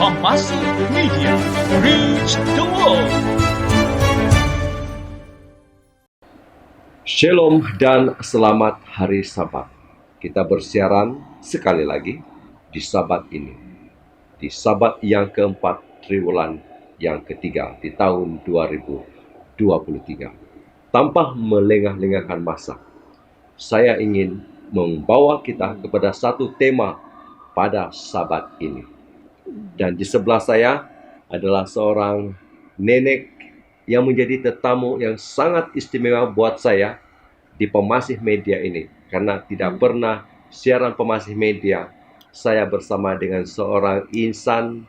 Kompasi Media, reach the world. Shalom dan selamat hari Sabat. Kita bersiaran sekali lagi di Sabat ini. Di Sabat yang keempat triwulan yang ketiga di tahun 2023. Tanpa melengah-lengahkan masa, saya ingin membawa kita kepada satu tema pada Sabat ini. Dan di sebelah saya adalah seorang nenek yang menjadi tetamu yang sangat istimewa buat saya di Pemasih Media ini. Karena tidak pernah siaran Pemasih Media, saya bersama dengan seorang insan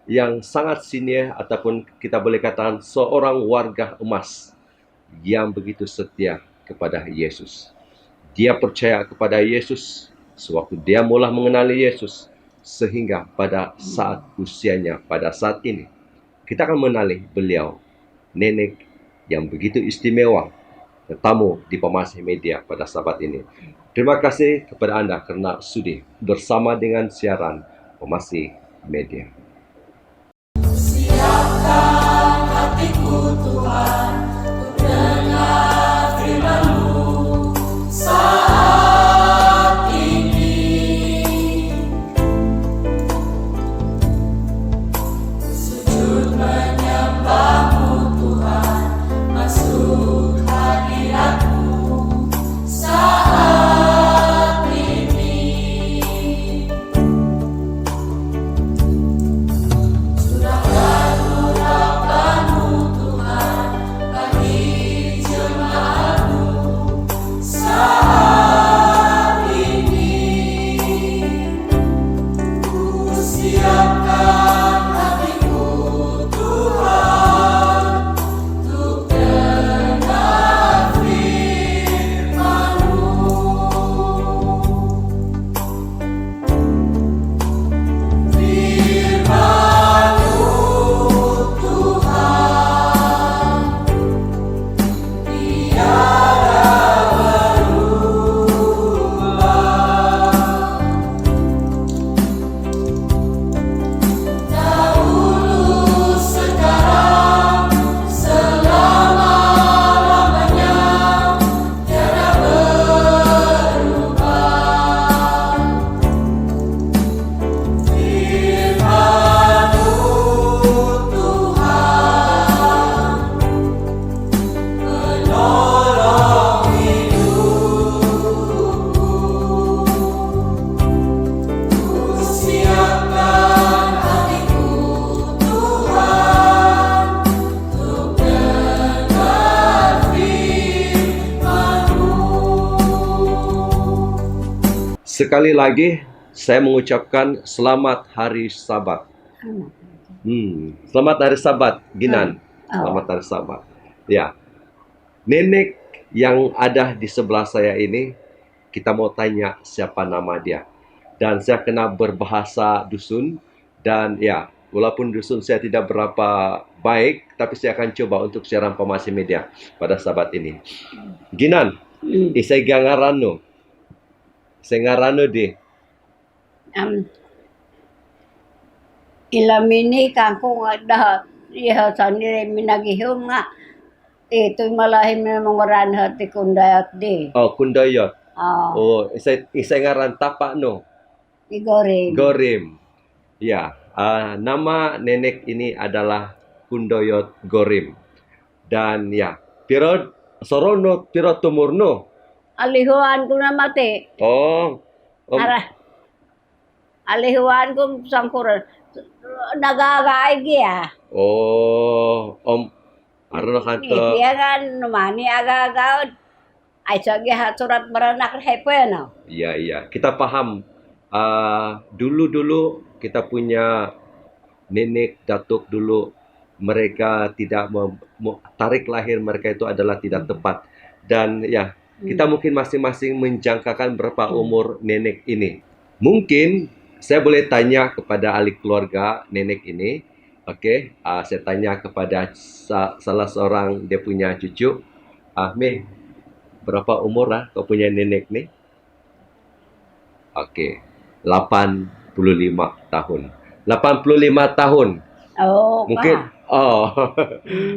yang sangat senior, ataupun kita boleh katakan seorang warga emas yang begitu setia kepada Yesus. Dia percaya kepada Yesus sewaktu dia mula mengenali Yesus, sehingga pada saat usianya, pada saat ini, kita akan mengenali beliau, nenek yang begitu istimewa, tetamu di Pemasih Media pada Sabat ini. Terima kasih kepada Anda karena sudi bersama dengan siaran Pemasih Media. Siapkan hatiku Tuhan untuk dengar firman-Mu saat ini. Sujud menyembah-Mu Tuhan, masuk hadirat-Mu saat ini. Surahkan urapan-Mu Tuhan bagi jemaat-Mu saat ini. Ku siapkan hatiku Tuhan untuk dengar firman-Mu. Firman-Mu Tuhan, tiada berulang. Dahulu, sekarang, selama-lamanya, tiada berubah. Firman-Mu Tuhan, menolong hidupku. Ku siapkan hatiku Tuhan untuk dengar firman-Mu. Sekali lagi, saya mengucapkan selamat hari Sabat. Selamat hari Sabat, Ginan. Selamat hari Sabat. Ya, nenek yang ada di sebelah saya ini, kita mau tanya siapa nama dia. Dan saya kena berbahasa dusun. Dan ya, walaupun dusun saya tidak berapa baik, tapi saya akan coba untuk siaran Pemasih Media pada Sabat ini. Ginan, isay gangarano. Saya ngarano di. Ilamini kangkung ada iha sandiri minagihum nga ito'y malahim na mga hati kundayat di. Oh, Kundayot. Ah, Oh, isay ngaran tapa no. igori. Gorim. Ya, nama nenek ini adalah Kundoyot Gorim. Dan ya, piro sorono piro tumurno. Alihuan ko na mati. Oh, Ara. Alihuan ko sangkuran. Nagagaay giya. Ano kanto? Iya kan numani agagaw. Ay sagi surat beranak hepen. Iya, kita paham. Dulu kita punya nenek datuk dulu, mereka tidak tarik lahir mereka itu adalah tidak tepat. Dan ya, kita mungkin masing-masing menjangkakan berapa umur nenek ini. Mungkin saya boleh tanya kepada ahli keluarga nenek ini. Oke, saya tanya kepada salah seorang dia punya cucu. Mi, berapa umur lah kau punya nenek nih? Oke, 8 tahun. 85 tahun. Oh, Mungkin Pak.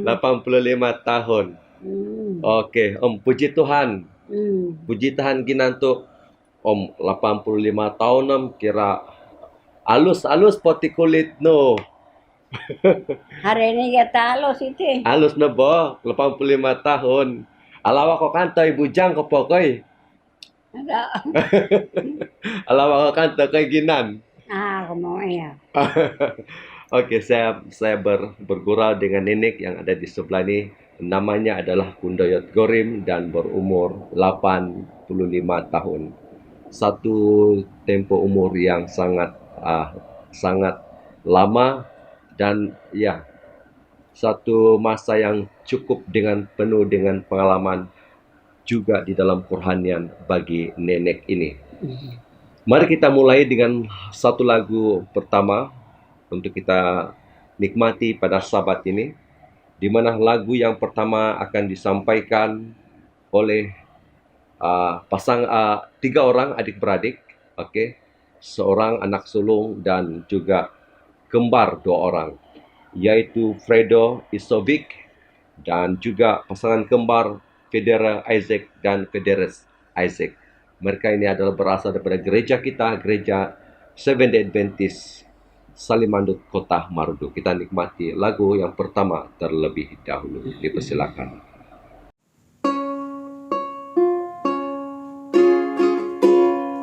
85 tahun. Hmm. Okey, puji Tuhan. Hmm. Puji Tuhan ginantuk 85 tahun kira alus poti kulit no. Hari ini kita halus itu. Alus na bo 85 tahun. Alawa ko kanto bujang ko pokoi. Ada. Alawa ko kanto kay ginan. Mau ya. Okey, saya bergurau dengan nenek yang ada di sebelah ini. Namanya adalah Kundoyot Gorim dan berumur 85 tahun. Satu tempo umur yang sangat lama dan ya satu masa yang cukup penuh dengan pengalaman juga di dalam kerohanian bagi nenek ini. Mari kita mulai dengan satu lagu pertama untuk kita nikmati pada Sabat ini, di mana lagu yang pertama akan disampaikan oleh tiga orang adik-beradik, okey, seorang anak sulung dan juga kembar 2 orang, yaitu Fredo Isovic dan juga pasangan kembar Federa Isaac dan Federes Isaac. Mereka ini adalah berasal daripada gereja kita, gereja Seventh-day Adventist Salimandut, Kota Marudu. Kita nikmati lagu yang pertama terlebih dahulu. Dipersilakan.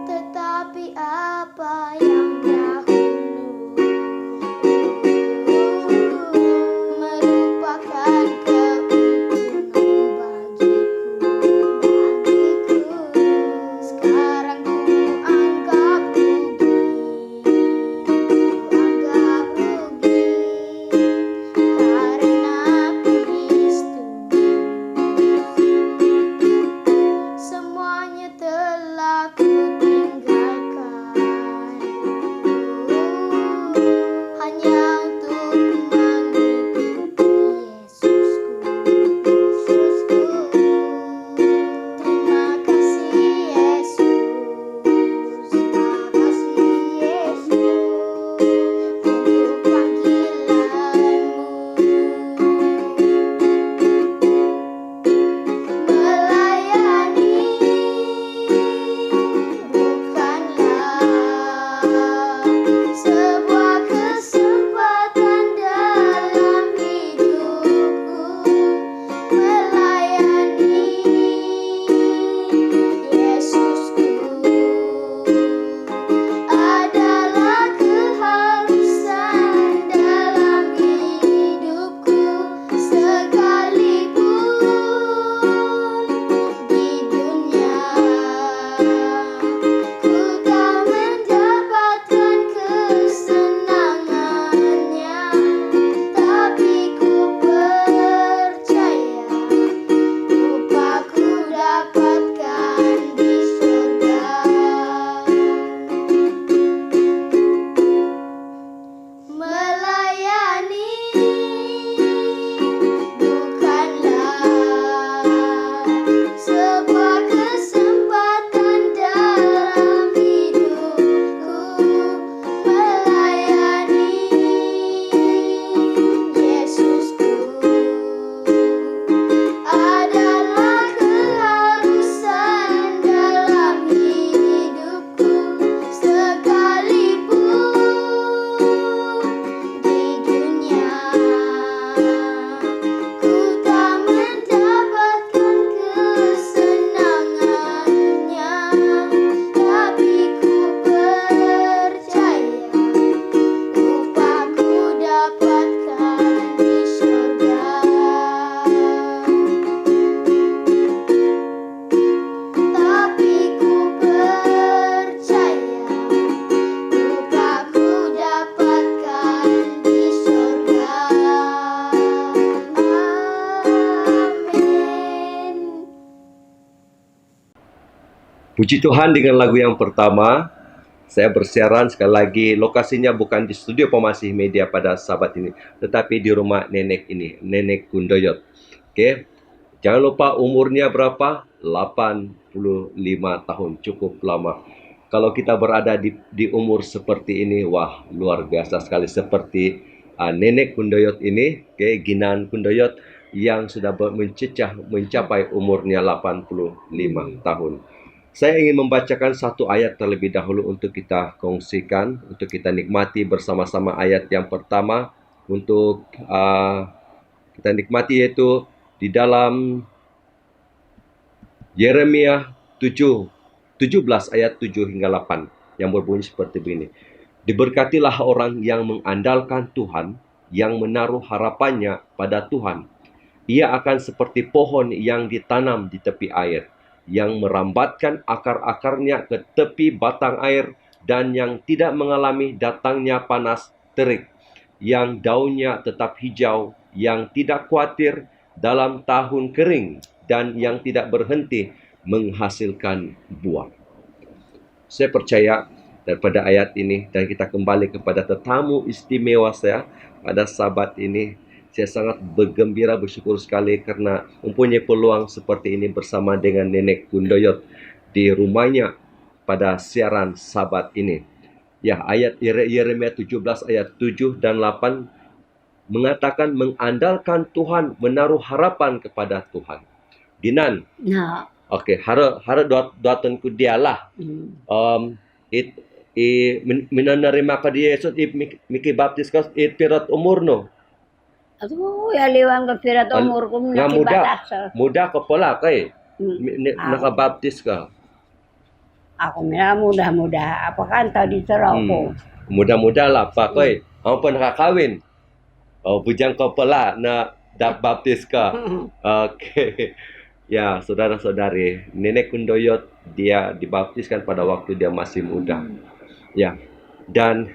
Tetapi apa yang dahulu merupakan keuntungan bagiku. Sekarang ku anggap rugi karena Kristus. Semuanya telah ku tinggalkan hanya untuk mengikuti Yesusku. Terima kasih Yesus, terima kasih Yesus untuk panggilanmu. Melayani bukanlah sebuah kesempatan dalam hidupku. Melayani Yesusku adalah keharusan dalam hidupku. Sekalipun di dunia ku tak mendapatkan kesenangannya, tapi ku percaya upahku dapatkan di surga. Melayani bukanlah sebuah kesempatan dalam hidupku. Melayani Yesusku adalah keharusan dalam hidupku. Sekalipun di dunia ku tak mendapatkan kesenangannya, tapi ku percaya upahku dapatkan di surga. Tapi ku percaya upahku dapatkan di surga. Amin. Puji Tuhan, dengan lagu yang pertama saya bersiaran sekali lagi. Lokasinya bukan di studio Pemasih Media pada Sabat ini, tetapi di rumah nenek ini, Nenek Kundoyot. Okey. Jangan lupa umurnya berapa? 85 tahun, cukup lama. kalau kita berada di umur seperti ini, wah luar biasa sekali, seperti Nenek Kundoyot ini, Ginan Kundoyot yang sudah mencapai umurnya 85 tahun. Saya ingin membacakan satu ayat terlebih dahulu untuk kita kongsikan, untuk kita nikmati bersama-sama. Ayat yang pertama untuk kita nikmati yaitu di dalam Yeremia 17 ayat 7 hingga 8 yang berbunyi seperti ini. Diberkatilah orang yang mengandalkan Tuhan, yang menaruh harapannya pada Tuhan. Ia akan seperti pohon yang ditanam di tepi air, yang merambatkan akar-akarnya ke tepi batang air, dan yang tidak mengalami datangnya panas terik, yang daunnya tetap hijau, yang tidak khawatir dalam tahun kering, dan yang tidak berhenti menghasilkan buah. Saya percaya daripada ayat ini, dan kita kembali kepada tetamu istimewa saya pada Sabat ini. Saya sangat bergembira, bersyukur sekali karena mempunyai peluang seperti ini bersama dengan Nenek Kundoyot di rumahnya pada siaran Sabat ini. Ya, ayat Yeremia 17 ayat 7 dan 8 mengatakan mengandalkan Tuhan, menaruh harapan kepada Tuhan. Ginan. Nah, Okey, hara doatan ku dialah. Menerima ka di Yesus miki baptis ka pirat umur no. aduh, ya liwang ka pirat umur ko Nga nakibatas. muda ka pala kay. Ako, Nakabaptis ka. ako mina mudah-mudah. Apa kanta di sarao ko. Muda-muda lah pa kay. Ang pa nakakawin. Bujang ka pala na baptis ka. Okey. Ya, saudara-saudari, Nenek Kundoyot dia dibaptiskan pada waktu dia masih muda. Ya. Dan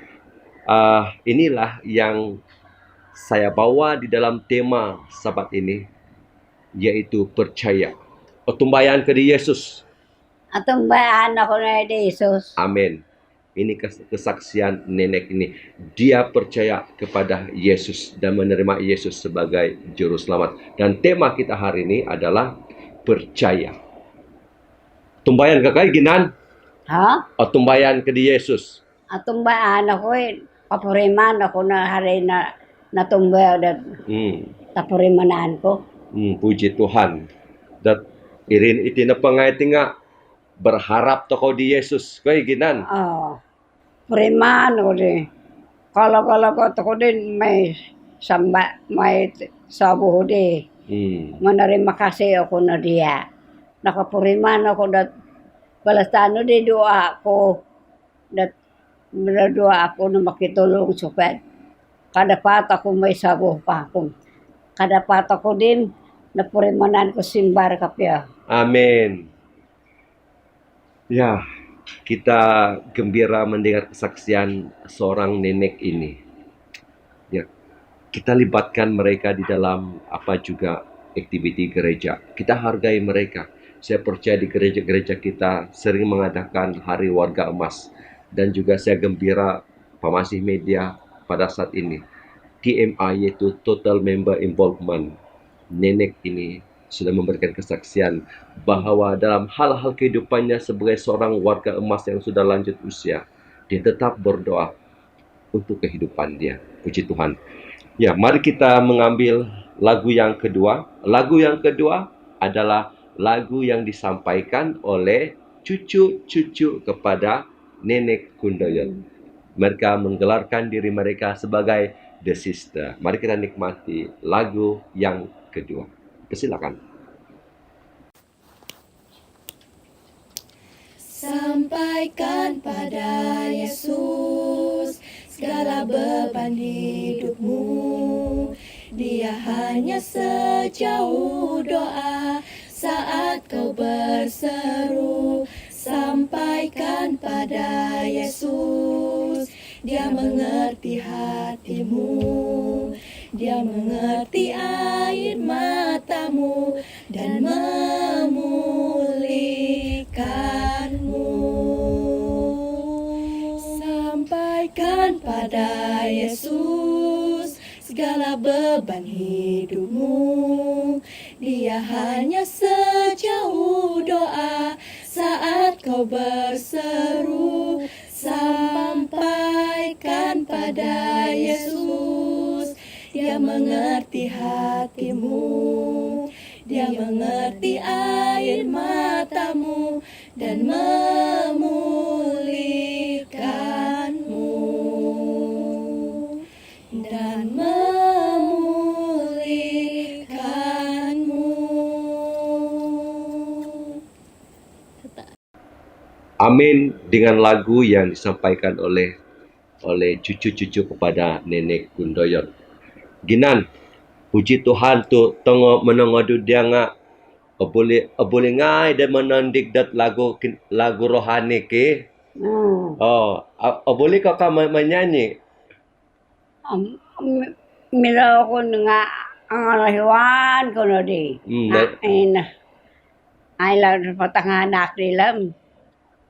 inilah yang saya bawa di dalam tema Sabat ini, yaitu percaya. Tumbayan ke di Yesus. Atong bayaan ako na di Jesus. Amin. Ini kesaksian nenek ini. Dia percaya kepada Yesus dan menerima Yesus sebagai juru selamat. Dan tema kita hari ini adalah percaya. Tumbayan ka kay Ginan? Ha? O tumbayan ke di Yesus? Atong bayaan ako papuriman ako na hari na natumbay dat tapurimanan ko. Puji Tuhan. Dat irin iti na pangayati nga berharap to ko di Yesus kay Ginan. Puriman ako di. Kalau ko to ko din may sabuho di. Menerima kasih ako na dia. Nakapuriman ako dat balastano di doa ako. Dat berdoa ako na makitulong supaya kadapat ako may sabuh pa ako. Kadapat ako din na purimanan ko simbar kapya. Amin. Ya, kita gembira mendengar kesaksian seorang nenek ini. Ya, kita libatkan mereka di dalam apa juga aktiviti gereja. Kita hargai mereka. Saya percaya di gereja-gereja kita sering mengadakan Hari Warga Emas. Dan juga saya gembira Pemasih Media pada saat ini. TMI yaitu Total Member Involvement. Nenek ini sudah memberikan kesaksian bahwa dalam hal-hal kehidupannya sebagai seorang warga emas yang sudah lanjut usia, dia tetap berdoa untuk kehidupan dia. Puji Tuhan. Ya, mari kita mengambil lagu yang kedua. Lagu yang kedua adalah lagu yang disampaikan oleh cucu-cucu kepada Nenek Kundoyot. Mereka menggelarkan diri mereka sebagai The Sister. Mari kita nikmati lagu yang kedua. Silakan. Sampaikan pada Yesus segala beban hidupmu. Dia hanya sejauh doa saat kau berseru. Sampaikan pada Yesus, Dia mengerti hatimu, Dia mengerti air matamu dan memulihkanmu. Sampaikan pada Yesus segala beban hidupmu. Dia hanya sejauh doa saat kau berseru, sampaikan pada Yesus. Dia mengerti hatimu, Dia mengerti air matamu dan memulihkanmu. Dan memulihkanmu. Amin dengan lagu yang disampaikan oleh cucu-cucu kepada Nenek Gundoyon. Ginan, puji Tuhan tu tengok menengadu dia ngak boleh ngai dan menandik dat lagu rohani ke. Oh, boleh kau menyanyi? Mila ko nga ang alahiwan ko na di. Ay lang patanganak nilam.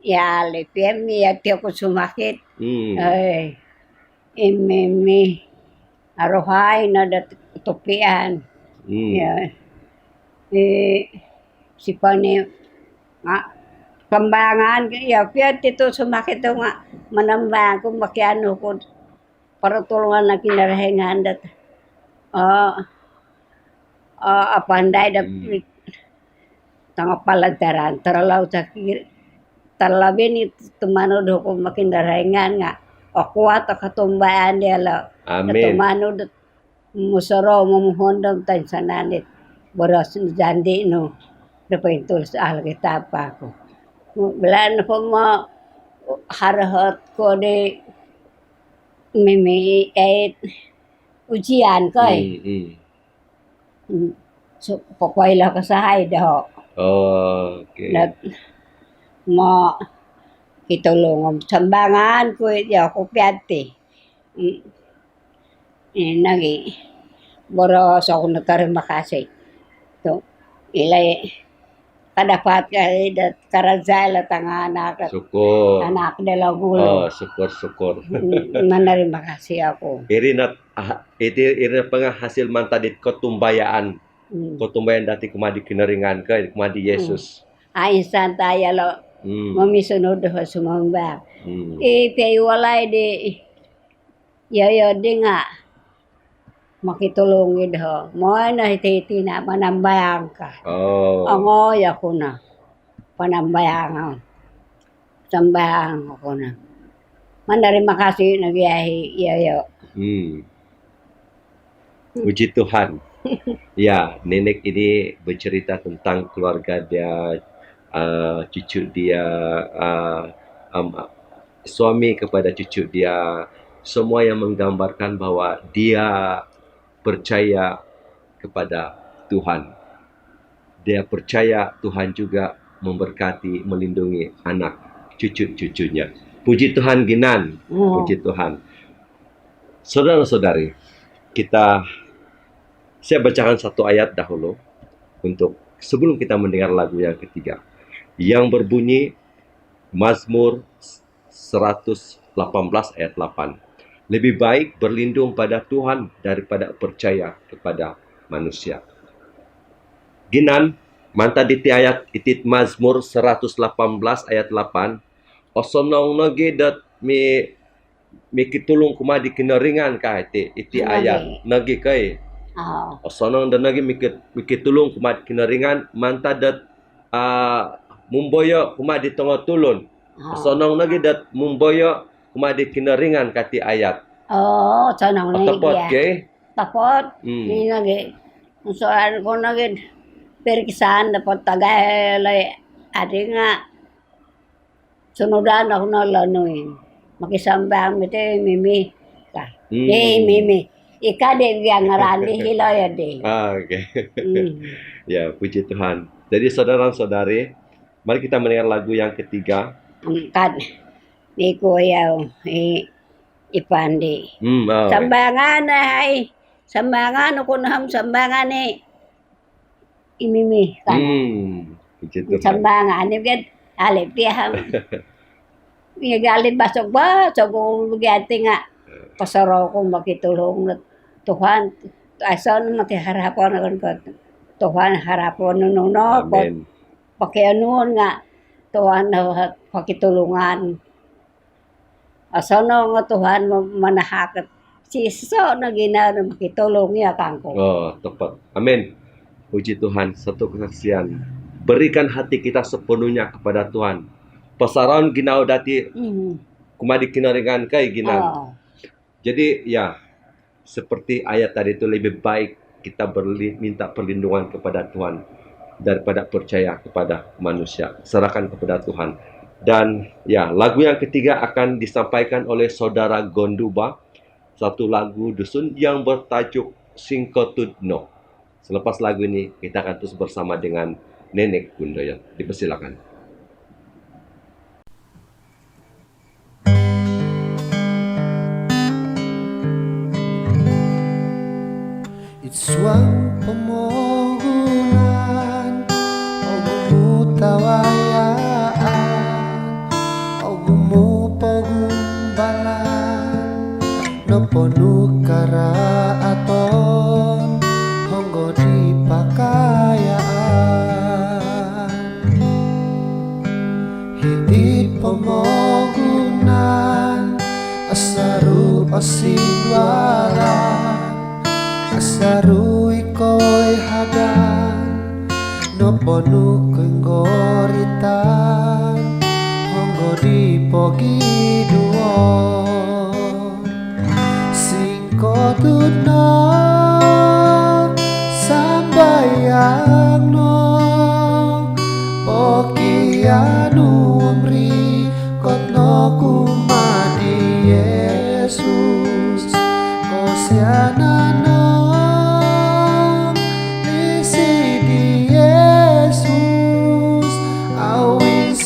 Ya, lepem ya tiyo ko sumakit. Ay, imimi. Arohay na tupian. Ya. Si Pani nga kambangan ya pia tito sumakit nga manambang ko makiano ko para tulungan na kinarahingan dat apandai da tanga paladaran terlalu sakit terlalu ni tumano do ko makindarahingan nga kuat katumbayaan dia la Amin. tumano dat musoro mumuhondom tan sananit boros jandi no dapat tulis alkitab ako belan ko mo harahat ko de mimi ujian ko so pokoknya kasahay daw Okay. Mo kitulong sambangan ko ya ko piati nagi boros ako terima kasih to ilay kadapat kay dat karazal at ang anak Syukur. anak nila gulo Syukur. nanarima kasih ako Irinat penghasil mantadit ketumbayaan. Ketumbayaan dati kumadi kinaringan ke kumadi Yesus. insan tayo lo mamisunod ho sumamba piyawalay di yayo di nga makitulungin ho mo na hiti na manambayang ka angoy ako na panambayang sambayang ako na mandarima kasih nagyahi yayo Puji Tuhan. Ya, nenek ini bercerita tentang keluarga dia, cucu dia, suami kepada cucu dia, semua yang menggambarkan bahwa dia percaya kepada Tuhan. Dia percaya Tuhan juga memberkati, melindungi anak cucu-cucunya. Puji Tuhan Ginan, puji Tuhan. Saudara-saudari, saya bacakan satu ayat dahulu untuk sebelum kita mendengar lagu yang ketiga yang berbunyi Mazmur 118 ayat 8. Lebih baik berlindung pada Tuhan daripada percaya kepada manusia. Ginan manta diti ayat itit Mazmur 118 ayat 8. Osonong nage dat mi kitulong kumadi kinaringan ka iti ayat nage kay sonong dan lagi mikir tulung kumat kinaringan manta dat mumboyo kumat di tengah tulun sonong lagi dat mumboyo kumat di kinaringan kati ayat sonong lagi tapot ke tapot ini lagi soal ko lagi perkisan dapat tagay adi nga sunudan ako na lanuin makisambang mite mimi ka mimi Ika de yang ngarani hilau ya de. Okay. Ya, puji Tuhan. Jadi saudara-saudari, mari kita mendengar lagu yang ketiga. Kan, ni kuya ipandi. Sambangan ay, sambangan ako na sambangan ni imimi kan. Puji Tuhan. Sambangan ni kan, alip dia ham. Ni galit basok ko bugati nga. Pasaraw ko makitulong na Tuhan asan mati harapon ko Tuhan harapon no Amen. pakianon nga Tuhan na pakitulungan. Asono nga Tuhan manahakat. Siso na ginano makitulong niya kangko. Oh, tepat. Amin. Puji Tuhan, satu kesaksian. Berikan hati kita sepenuhnya kepada Tuhan. Pasaran ginau dati kumadi kinaringan kai ginan. Oh. Jadi ya, seperti ayat tadi itu lebih baik kita minta perlindungan kepada Tuhan daripada percaya kepada manusia. Serahkan kepada Tuhan. Dan ya, lagu yang ketiga akan disampaikan oleh Saudara Gonduba. Satu lagu dusun yang bertajuk Singkotudno. Selepas lagu ini, kita akan terus bersama dengan Nenek Gundoyat. Dipersilakan. Itswang pemogunan o gumutawayaan o gumupagumbalan no ponukaraton honggo di pakayaan hiti pemogunan asaru osigwaran asaru ikoy hadan no ponu kenggoritan honggo di pogi duon singkotudno sambayang no pogi anu amri kotno kumadi Yesus kosianano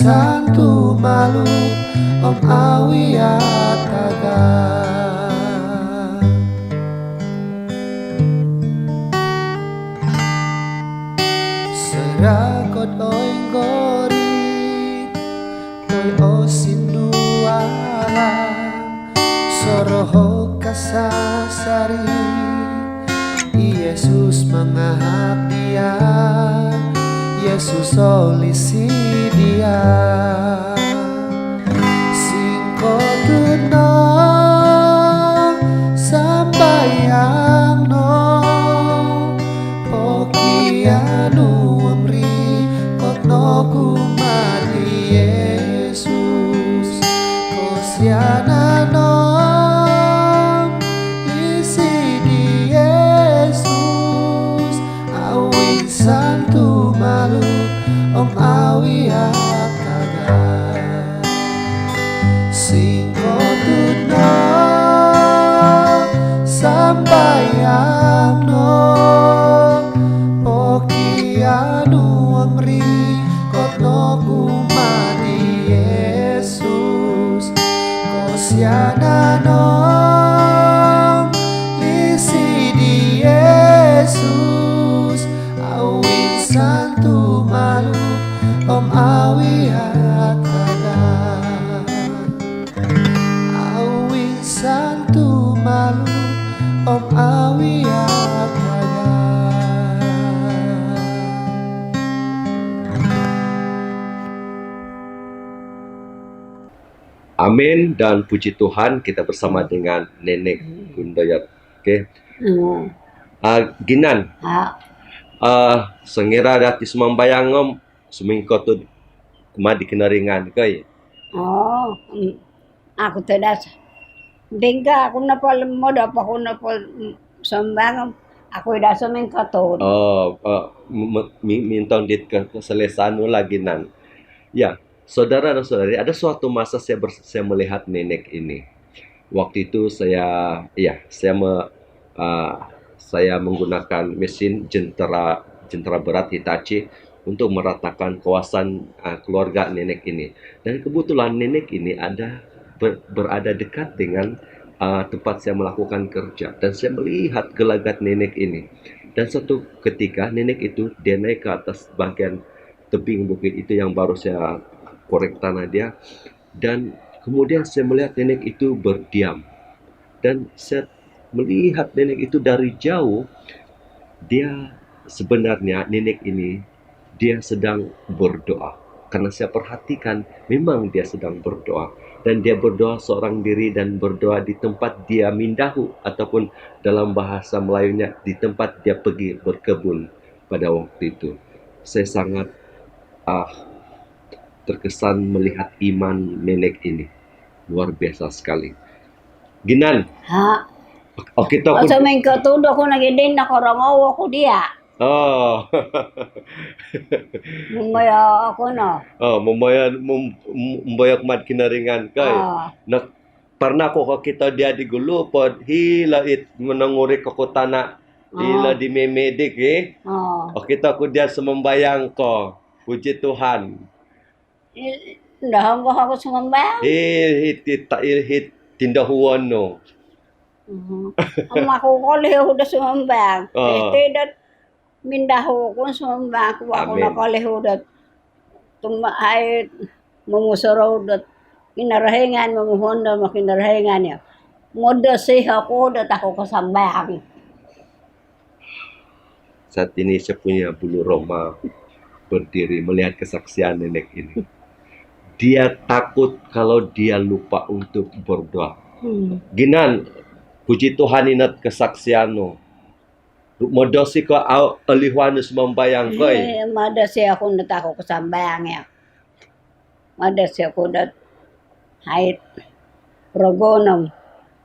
Santu malu om awi ataga Serakot oinggori Toy osindualan Soroho kasasari Yesus mengahap dia Yesus olisi dia Singkotudno sambayang no Pokianu amri kotno kumadi Yesus Kosiana no isi di Yesus Awin santu malu om awi ataga Singkotudno sambayang no Pokianu amri kotno kumadi Yesus Kosiana no isi di Yesus Awin santu malu om awi ataga Awin santu malu om awi ataga Amin dan puji Tuhan, kita bersama dengan Nenek Gundoyat. Oke. Ginan, sengira dati sumambayangom sumingkotud kumadi kinaringan kay. Oh, aku tidak bingga ako na pala mo dapat ako na pala sambang ako ida sumingkatod. Oh, mintong dit ke selesano lagi nan. Ya, saudara dan saudari, ada suatu masa saya melihat nenek ini. Waktu itu saya menggunakan mesin jentera berat Hitachi untuk meratakan kawasan keluarga nenek ini. Dan kebetulan nenek ini berada dekat dengan tempat saya melakukan kerja. Dan saya melihat gelagat nenek ini. Dan suatu ketika nenek itu dia naik ke atas bagian tebing bukit itu yang baru saya korek tanah dia. Dan kemudian saya melihat nenek itu berdiam. Dan saya melihat nenek itu dari jauh. Dia sebenarnya nenek ini dia sedang berdoa Karena saya perhatikan memang dia sedang berdoa. Dan dia berdoa seorang diri dan berdoa di tempat dia mindahu. Ataupun dalam bahasa Melayunya di tempat dia pergi berkebun pada waktu itu. Saya sangat terkesan melihat iman nenek ini. Luar biasa sekali. Ginan, Ha. kita O sa may katudo ko nagidin na korangaw ako diya. Oh, Mumaya ako no. membayar mat kinaringan kay. Na pernah ko kita dia di gulupod, hila it menanguri ko tanah, hila di memedik O kita ko dia semembayang ko. Puji Tuhan. Ndahan ko ako sumambang. Hit tindahuan no. Ang makukoliho da sumambang. Oo. Tidak mindaho ko sumambang ko ako Amen. nakoliho da tumahay mumusaraw da kinarahingan mamuhon da makinarahingan niya. Moda siya ko da ako kasambang. Saat ini saya punya bulu roma berdiri melihat kesaksian nenek ini. Dia takut kalau dia lupa untuk berdoa. Ginan, puji Tuhan inat kesaksianmu. Modosi ko alihuanus membayang koy. Mada siya ko da ako kasambang niya. Mada siya ko da hait rogonam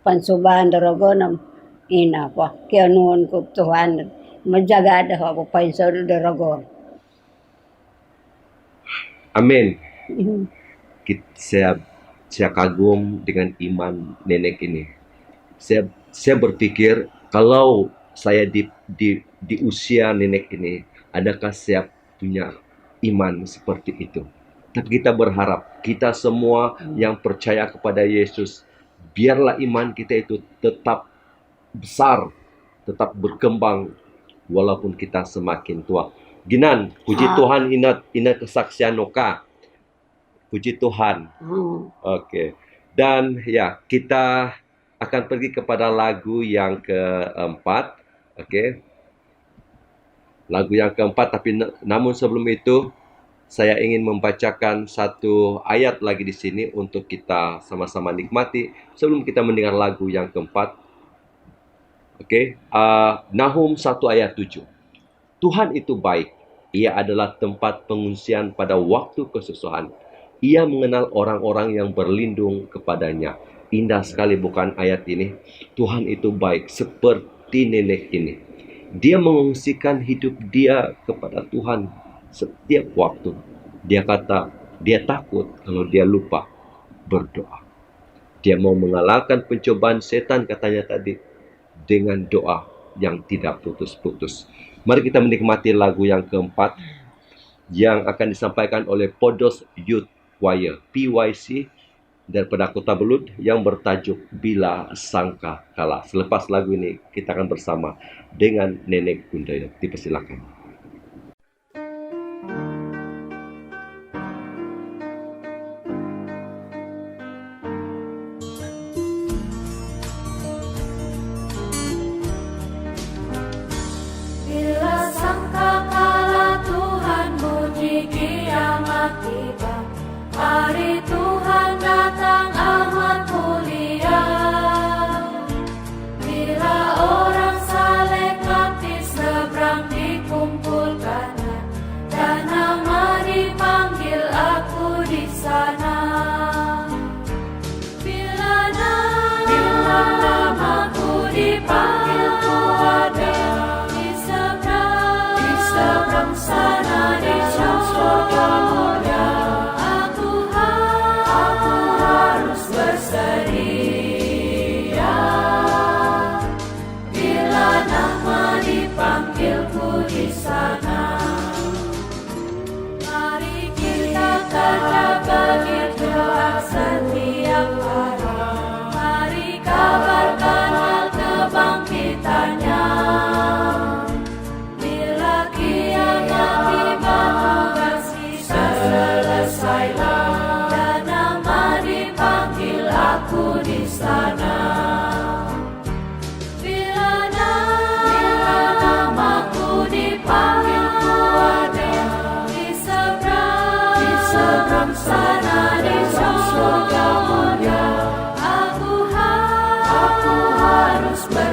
pansubahan da rogonam ina ko. Kaya noon ko Tuhan majaga da ako pansar da rogon. Amin. Saya kagum dengan iman nenek ini. Saya berpikir kalau saya di usia nenek ini, adakah saya punya iman seperti itu? Tapi kita berharap kita semua yang percaya kepada Yesus, biarlah iman kita itu tetap besar, tetap berkembang walaupun kita semakin tua. Ginan, puji Tuhan inat kesaksian Noka. Puji Tuhan. Oke. Dan ya, kita akan pergi kepada lagu yang keempat. Oke. Lagu yang keempat, tapi namun sebelum itu saya ingin membacakan satu ayat lagi di sini untuk kita sama-sama nikmati sebelum kita mendengar lagu yang keempat. Oke. Nahum 1 ayat 7. Tuhan itu baik. Ia adalah tempat pengungsian pada waktu kesusahan. Ia mengenal orang-orang yang berlindung kepadanya. Indah sekali bukan ayat ini? Tuhan itu baik seperti nenek ini. Dia mengungsikan hidup dia kepada Tuhan setiap waktu. Dia kata, dia takut kalau dia lupa berdoa. Dia mau mengalahkan pencobaan setan katanya tadi dengan doa yang tidak putus-putus. Mari kita menikmati lagu yang keempat yang akan disampaikan oleh Podos Youth Choir PYC daripada Kota Belut yang bertajuk Bila Sangka Kalah. Selepas lagu ini kita akan bersama dengan Nenek Gundayo. Dipersilakan. Bila sangka kala Tuhan muji kiamat tiba, hari Tuhan datang amat mulia. Bila orang saleh baptis seberang dikumpulkan,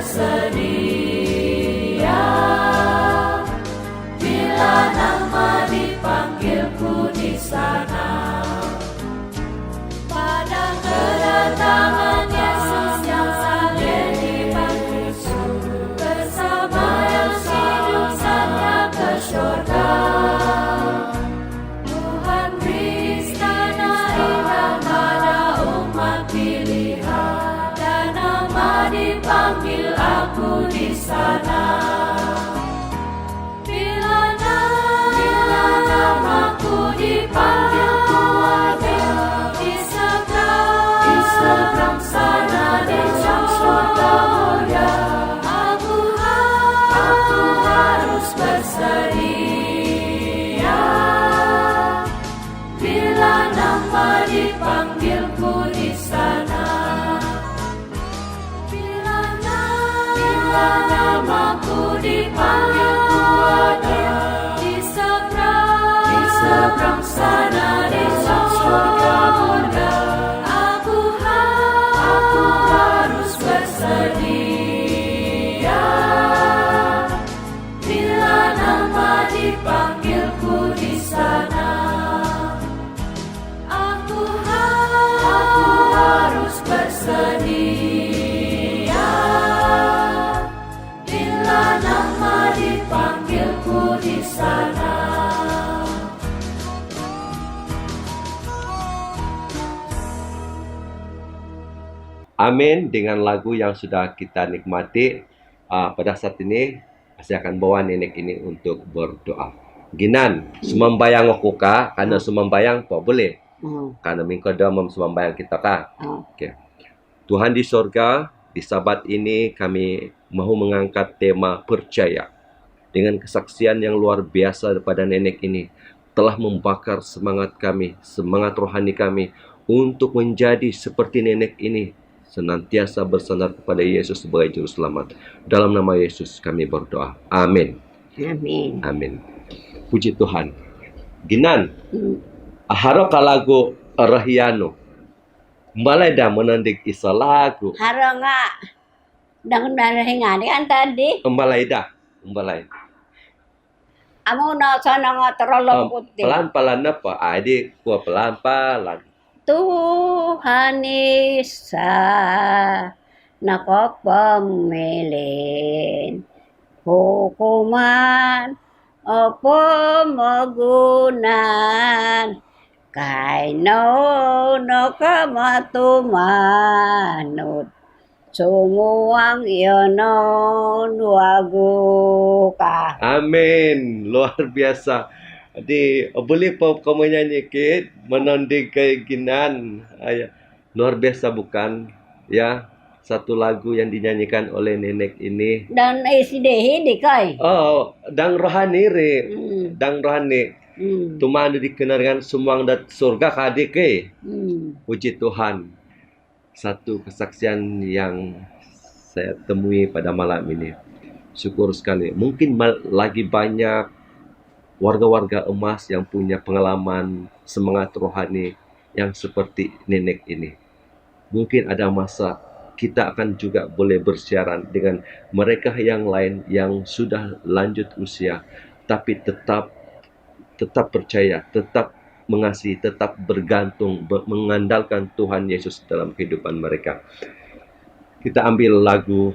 bersedia bila nama dipanggilku di sana. Pada kedatangan Yesus yang saleh dibangkitku, bersama yang hidup saja ke surga. Tuhan beri istana indah pada umat pilihan, dan nama dipanggil aku di sana. Bila namaku dipanggil, ku ada di seberang sana di surga mulia. Aku harus bersedia bila nama dipanggilku di sana. Bila namaku dipanggil, ku ada di seberang sana di surga mulia. Aku harus bersedia bila nama dipanggilku di sana. Aku harus bersedia bila nama dipanggilku di sana. Amin. Dengan lagu yang sudah kita nikmati, pada saat ini saya akan bawa nenek ini untuk berdoa. Ginan, sumambayang ako ka, karena sumambayang po, boleh? Karena mingko damam sumambayang kita ka. Okay. Tuhan di sorga, di sabat ini kami mahu mengangkat tema percaya. Dengan kesaksian yang luar biasa daripada nenek ini, telah membakar semangat kami, semangat rohani kami, untuk menjadi seperti nenek ini, senantiasa bersandar kepada Yesus sebagai Juru Selamat. Dalam nama Yesus kami berdoa. Amin. Amin. Amin. Puji Tuhan. Ginan, haro ka lagu Rahiano. Malay dah menandik isa lagu. Haro nga. Dang narahingan kan tadi. Malay dah. Malay. Amo na sana nga terolong putih. Pelan-pelan apa? Adik, gua pelan-pelan. Tuhan Isa nakapamilin hukuman o pamagunan kay no kamatumanot sumuang iyon wago ka. Amin. Luar biasa. Jadi, boleh pa kamu nyanyi kit, menanding keinginan. Luar biasa bukan? Ya, satu lagu yang dinyanyikan oleh nenek ini. Dan isidehi di kay. Oh, dang rohani re. Dang rohani. Tumanda dikenal dengan sumang dat surga kadik ke. Puji Tuhan. Satu kesaksian yang saya temui pada malam ini. Syukur sekali. Mungkin lagi banyak warga-warga emas yang punya pengalaman semangat rohani yang seperti nenek ini. Mungkin ada masa kita akan juga boleh bersiaran dengan mereka yang lain yang sudah lanjut usia, tapi tetap percaya, tetap mengasihi, tetap bergantung, mengandalkan Tuhan Yesus dalam kehidupan mereka. Kita ambil lagu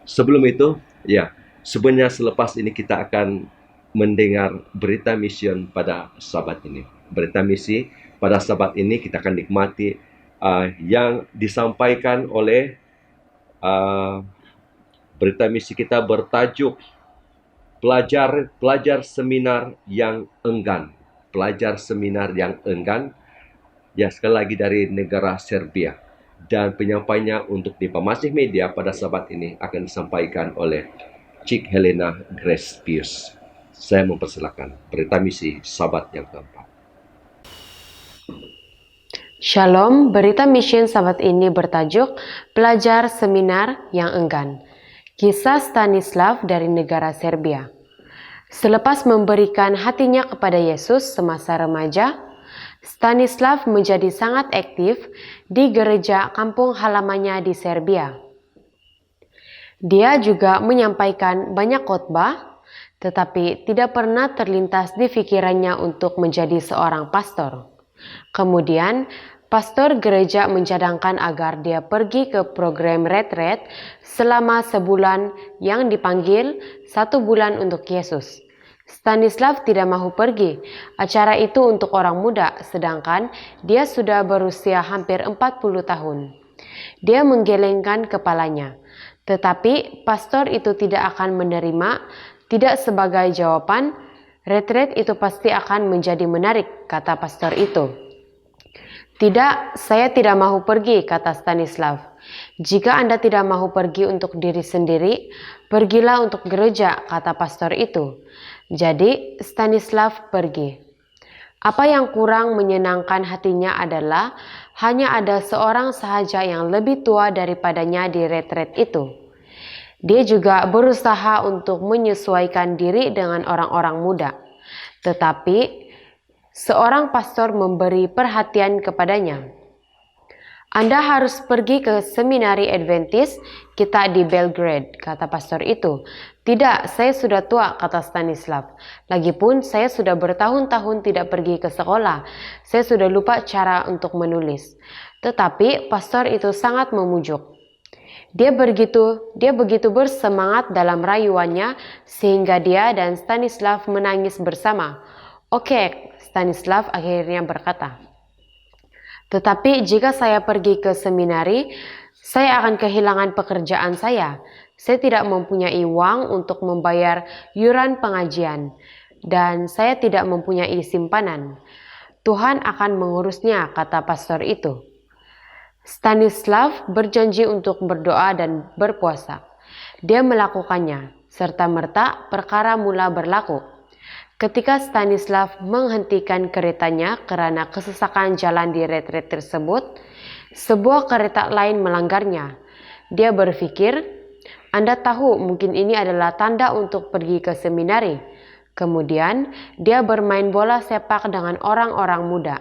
sebelum itu, ya, sebenarnya selepas ini kita akan mendengar berita mission pada sabat ini. Berita misi pada sabat ini kita akan nikmati yang disampaikan oleh berita misi kita bertajuk pelajar seminar yang enggan. Pelajar seminar yang enggan. Ya, sekali lagi dari negara Serbia. Dan penyampainya untuk di Pemasih Media pada sabat ini akan disampaikan oleh Cik Helena Grace Pius. Saya mempersilakan berita misi sabat yang keempat. Shalom, berita mission sabat ini bertajuk Pelajar Seminar yang Enggan. Kisah Stanislav dari negara Serbia. Selepas memberikan hatinya kepada Yesus semasa remaja, Stanislav menjadi sangat aktif di gereja kampung halamannya di Serbia. Dia juga menyampaikan banyak khotbah, tetapi tidak pernah terlintas di pikirannya untuk menjadi seorang pastor. Kemudian, pastor gereja mencadangkan agar dia pergi ke program retreat selama sebulan yang dipanggil 1 bulan untuk Yesus. Stanislav tidak mau pergi. Acara itu untuk orang muda, sedangkan dia sudah berusia hampir 40 tahun. Dia menggelengkan kepalanya. Tetapi pastor itu tidak akan menerima, tidak sebagai jawaban, retreat itu pasti akan menjadi menarik, kata pastor itu. Tidak, saya tidak mau pergi, kata Stanislav. Jika Anda tidak mau pergi untuk diri sendiri, pergilah untuk gereja, kata pastor itu. Jadi, Stanislav pergi. Apa yang kurang menyenangkan hatinya adalah hanya ada seorang sahaja yang lebih tua daripadanya di retreat itu. Dia juga berusaha untuk menyesuaikan diri dengan orang-orang muda. Tetapi, seorang pastor memberi perhatian kepadanya. Anda harus pergi ke seminari Adventist kita di Belgrade, kata pastor itu. Tidak, saya sudah tua, kata Stanislav. Lagipun saya sudah bertahun-tahun tidak pergi ke sekolah. Saya sudah lupa cara untuk menulis. Tetapi pastor itu sangat memujuk. Dia begitu bersemangat dalam rayuannya sehingga dia dan Stanislav menangis bersama. Oke, Stanislav akhirnya berkata. Tetapi jika saya pergi ke seminari, saya akan kehilangan pekerjaan saya. Saya tidak mempunyai uang untuk membayar iuran pengajian, dan saya tidak mempunyai simpanan. Tuhan akan mengurusnya, kata pastor itu. Stanislav berjanji untuk berdoa dan berpuasa. Dia melakukannya, serta-merta perkara mula berlaku. Ketika Stanislav menghentikan keretanya karena kesesakan jalan di retreat tersebut, sebuah kereta lain melanggarnya. Dia berpikir, Anda tahu mungkin ini adalah tanda untuk pergi ke seminari. Kemudian, dia bermain bola sepak dengan orang-orang muda.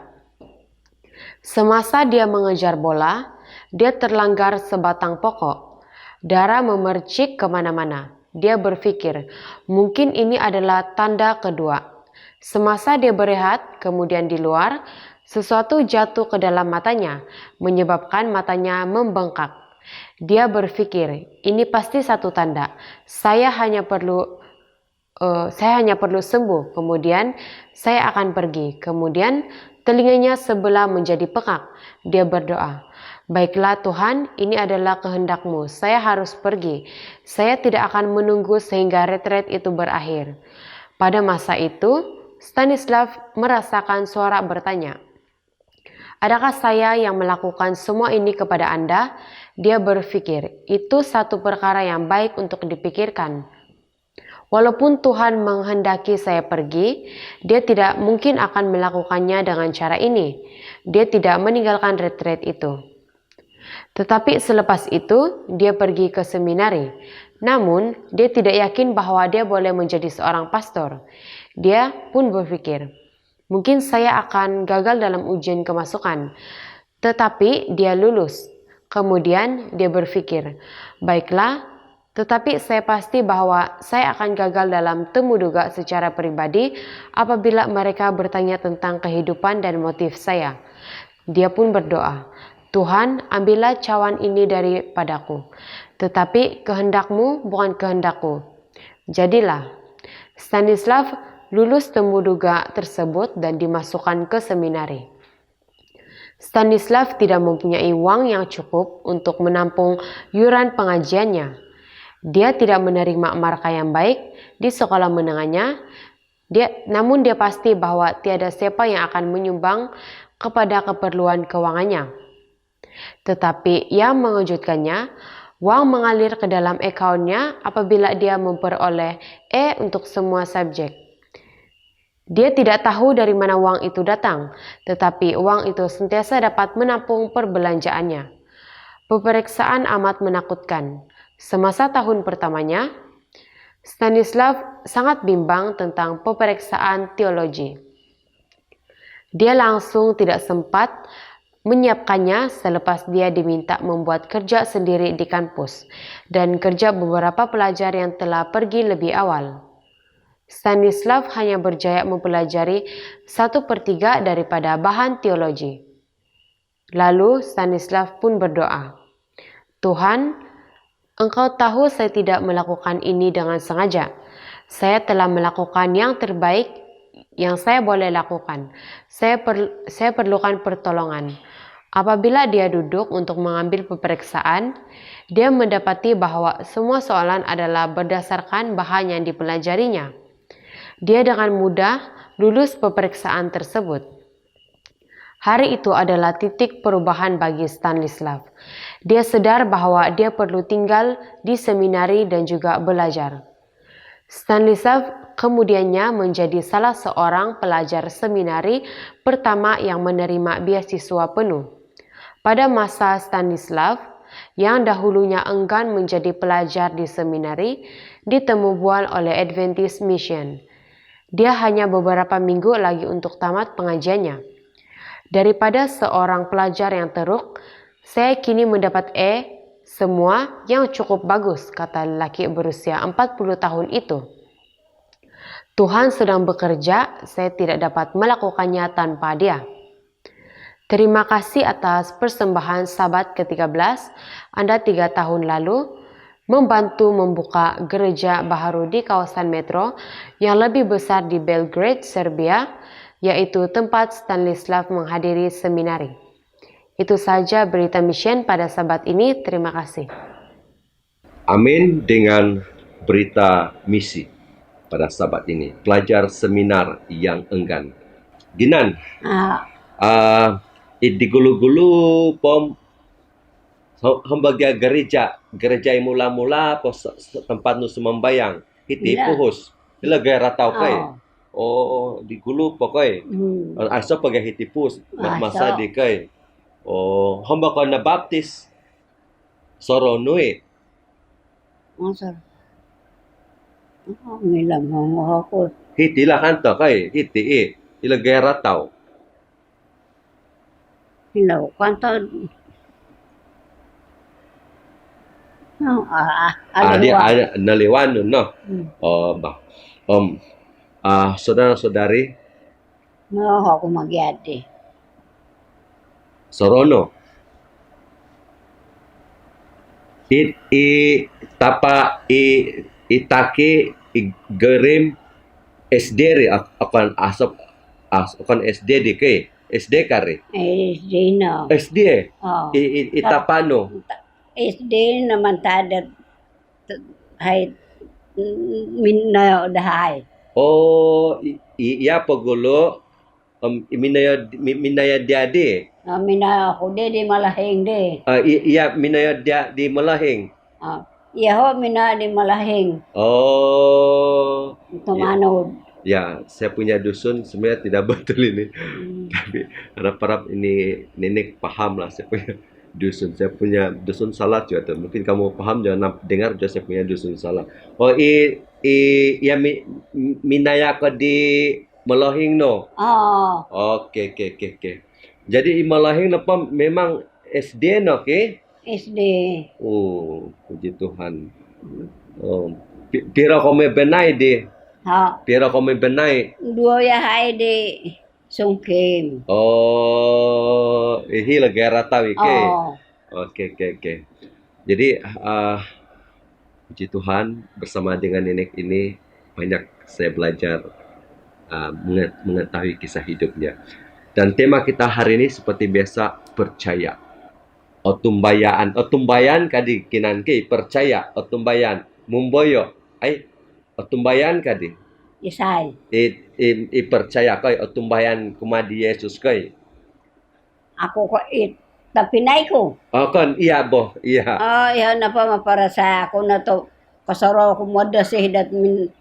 Semasa dia mengejar bola, dia terlanggar sebatang pokok. Darah memercik kemana-mana. Dia berpikir, mungkin ini adalah tanda kedua. Semasa dia berehat, kemudian di luar, sesuatu jatuh ke dalam matanya, menyebabkan matanya membengkak. Dia berpikir, ini pasti satu tanda. Saya hanya perlu sembuh, kemudian saya akan pergi. Kemudian telinganya sebelah menjadi pekak. Dia berdoa, baiklah Tuhan, ini adalah kehendak-Mu. Saya harus pergi. Saya tidak akan menunggu sehingga retreat itu berakhir. Pada masa itu, Stanislav merasakan suara bertanya, adakah saya yang melakukan semua ini kepada Anda? Dia berpikir, itu satu perkara yang baik untuk dipikirkan. Walaupun Tuhan menghendaki saya pergi, dia tidak mungkin akan melakukannya dengan cara ini. Dia tidak meninggalkan retreat itu. Tetapi selepas itu, dia pergi ke seminari. Namun, dia tidak yakin bahwa dia boleh menjadi seorang pastor. Dia pun berpikir, mungkin saya akan gagal dalam ujian kemasukan. Tetapi dia lulus. Kemudian dia berpikir, baiklah, tetapi saya pasti bahwa saya akan gagal dalam temu duga secara pribadi apabila mereka bertanya tentang kehidupan dan motif saya. Dia pun berdoa, Tuhan, ambillah cawan ini daripadaku, tetapi kehendak-Mu bukan kehendak-Ku. Jadilah. Stanislav lulus temu duga tersebut dan dimasukkan ke seminari. Stanislav tidak mempunyai uang yang cukup untuk menampung iuran pengajiannya. Dia tidak menerima markah yang baik di sekolah menengahnya, namun dia pasti bahwa tiada siapa yang akan menyumbang kepada keperluan keuangannya. Tetapi yang mengejutkannya, uang mengalir ke dalam akaunnya apabila dia memperoleh E untuk semua subjek. Dia tidak tahu dari mana uang itu datang, tetapi uang itu sentiasa dapat menampung perbelanjaannya. Peperiksaan amat menakutkan. Semasa tahun pertamanya, Stanislav sangat bimbang tentang peperiksaan teologi. Dia langsung tidak sempat menyiapkannya selepas dia diminta membuat kerja sendiri di kampus dan kerja beberapa pelajar yang telah pergi lebih awal. Stanislav hanya berjaya mempelajari 1/3 daripada bahan teologi. Lalu Stanislav pun berdoa, "Tuhan, Engkau tahu saya tidak melakukan ini dengan sengaja. Saya telah melakukan yang terbaik yang saya boleh lakukan. Saya perlukan pertolongan." Apabila dia duduk untuk mengambil peperiksaan, dia mendapati bahwa semua soalan adalah berdasarkan bahan yang dipelajarinya. Dia dengan mudah lulus peperiksaan tersebut. Hari itu adalah titik perubahan bagi Stanislav. Dia sadar bahwa dia perlu tinggal di seminari dan juga belajar. Stanislav kemudiannya menjadi salah seorang pelajar seminari pertama yang menerima beasiswa penuh. Pada masa Stanislav, yang dahulunya enggan menjadi pelajar di seminari, ditemubuan oleh Adventist Mission. Dia hanya beberapa minggu lagi untuk tamat pengajiannya. Daripada seorang pelajar yang teruk, saya kini mendapat E semua yang cukup bagus, kata lelaki berusia 40 tahun itu. Tuhan sedang bekerja, saya tidak dapat melakukannya tanpa dia. Terima kasih atas persembahan Sabat ke-13 Anda 3 tahun lalu membantu membuka gereja baru di kawasan metro yang lebih besar di Belgrade, Serbia, yaitu tempat Stanislav menghadiri seminari. Itu saja berita mission pada Sabat ini. Terima kasih. Amin dengan berita misi pada Sabat ini. Pelajar seminar yang enggan. Ginan, di gulu-gulu pom hambaga gereja yang mula-mula pos tempat nu semembayang hiti puhus ila gaya ratau kai di gulu pokoy aso paga hiti pus masa di kai hamba ko na baptis soronui Masar. Ngilam ako. hiti lah kanto kai hiti ila gaya ratau Hilaw, kwanta... dia naliwan no. Saudara-saudari Mau ako magyati. Sorono. Itake gerim SD akan asap akan SD di ke SD kare. SD na. SD. Oh. Itapano. SD naman tada hay minna dahay. Oh, iya pagulo minaya diade. Mina ako di malahing di. Iya minaya dia di Malahing. Iya ho mina di malahing. Oh. Tumanod. Ya, saya punya dusun sebenarnya tidak betul ini. Tapi harap-harap ini nenek paham lah saya punya dusun. Saya punya dusun salah juga tuh. Mungkin kamu paham jangan dengar juga saya punya dusun salah. Oh, ya minaya ke di Malahing no. Oh. Oke. Jadi di Malahing apa memang SD no ke? SD. Oh, puji Tuhan. Oh, pira kome benai di. Ha. Pira kome benai. Dua ya hay di sungkim. Oh, ini lagi rata ke. Oh. Oke. Jadi puji Tuhan bersama dengan nenek ini banyak saya belajar mengetahui kisah hidupnya. Dan tema kita hari ini seperti biasa percaya. Otumbayan kadi kinan ke percaya otumbayan mumboyo otumbayan kadi. Isay. Percaya kay otumbayan kumadi Yesus kay. Ako ko tapinay ko. Kon iya bo, iya. Iya na pa mapara sa ako na to. Kasaro ko moda si hidat min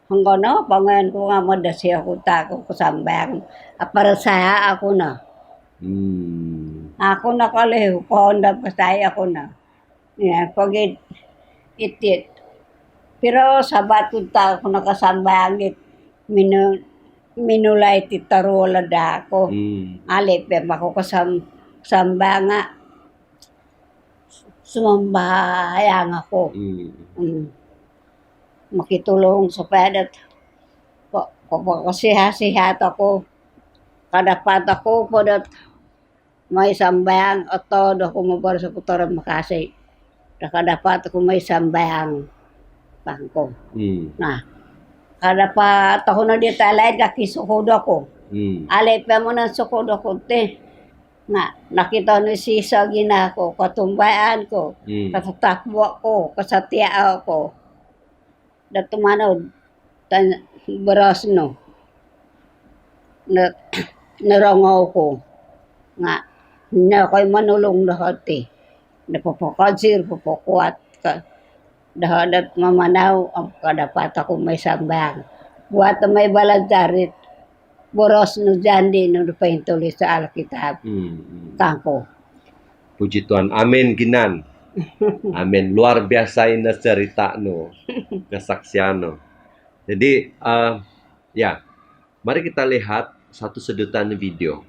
hanggang na pangayan ko nga moda si ako tako ko sambang. Para sa ako na. Ako na kalih ko nda pasay ako na. Yeah, pag itit. Pero sabat ko ta ako nakasambang minulay ti tarola da ako. Alip ako sambanga sumambayang ako. Makitulong sa padat. Kasihat ako. Kadapat ako padat may sambayang atau ako mabar sa putaran Makasay. Kadapat ako may sambayang bangko. Nah, kadapat ako na dito alay kakisukodo ako. Alay pa mo ng sukodo ko te. Na nakita ni Sisa gina ko, katumbayaan ko, katatakbo ko, kasatiao ko. Datumanaw, beras no. Narangaw ko. Nga, na ko'y manulong lahat eh. Napapakadzir, papakuat ka. Dahadat mamanaw, ang kadapat ako may sambang. Buat may balansarit. Boros no jandi no paintulis sa Alkitab. Kangko. Puji Tuhan. Amin Ginan. Amin. Luar biasa ini cerita no. Kesaksian no. Jadi ya, mari kita lihat satu sedutan video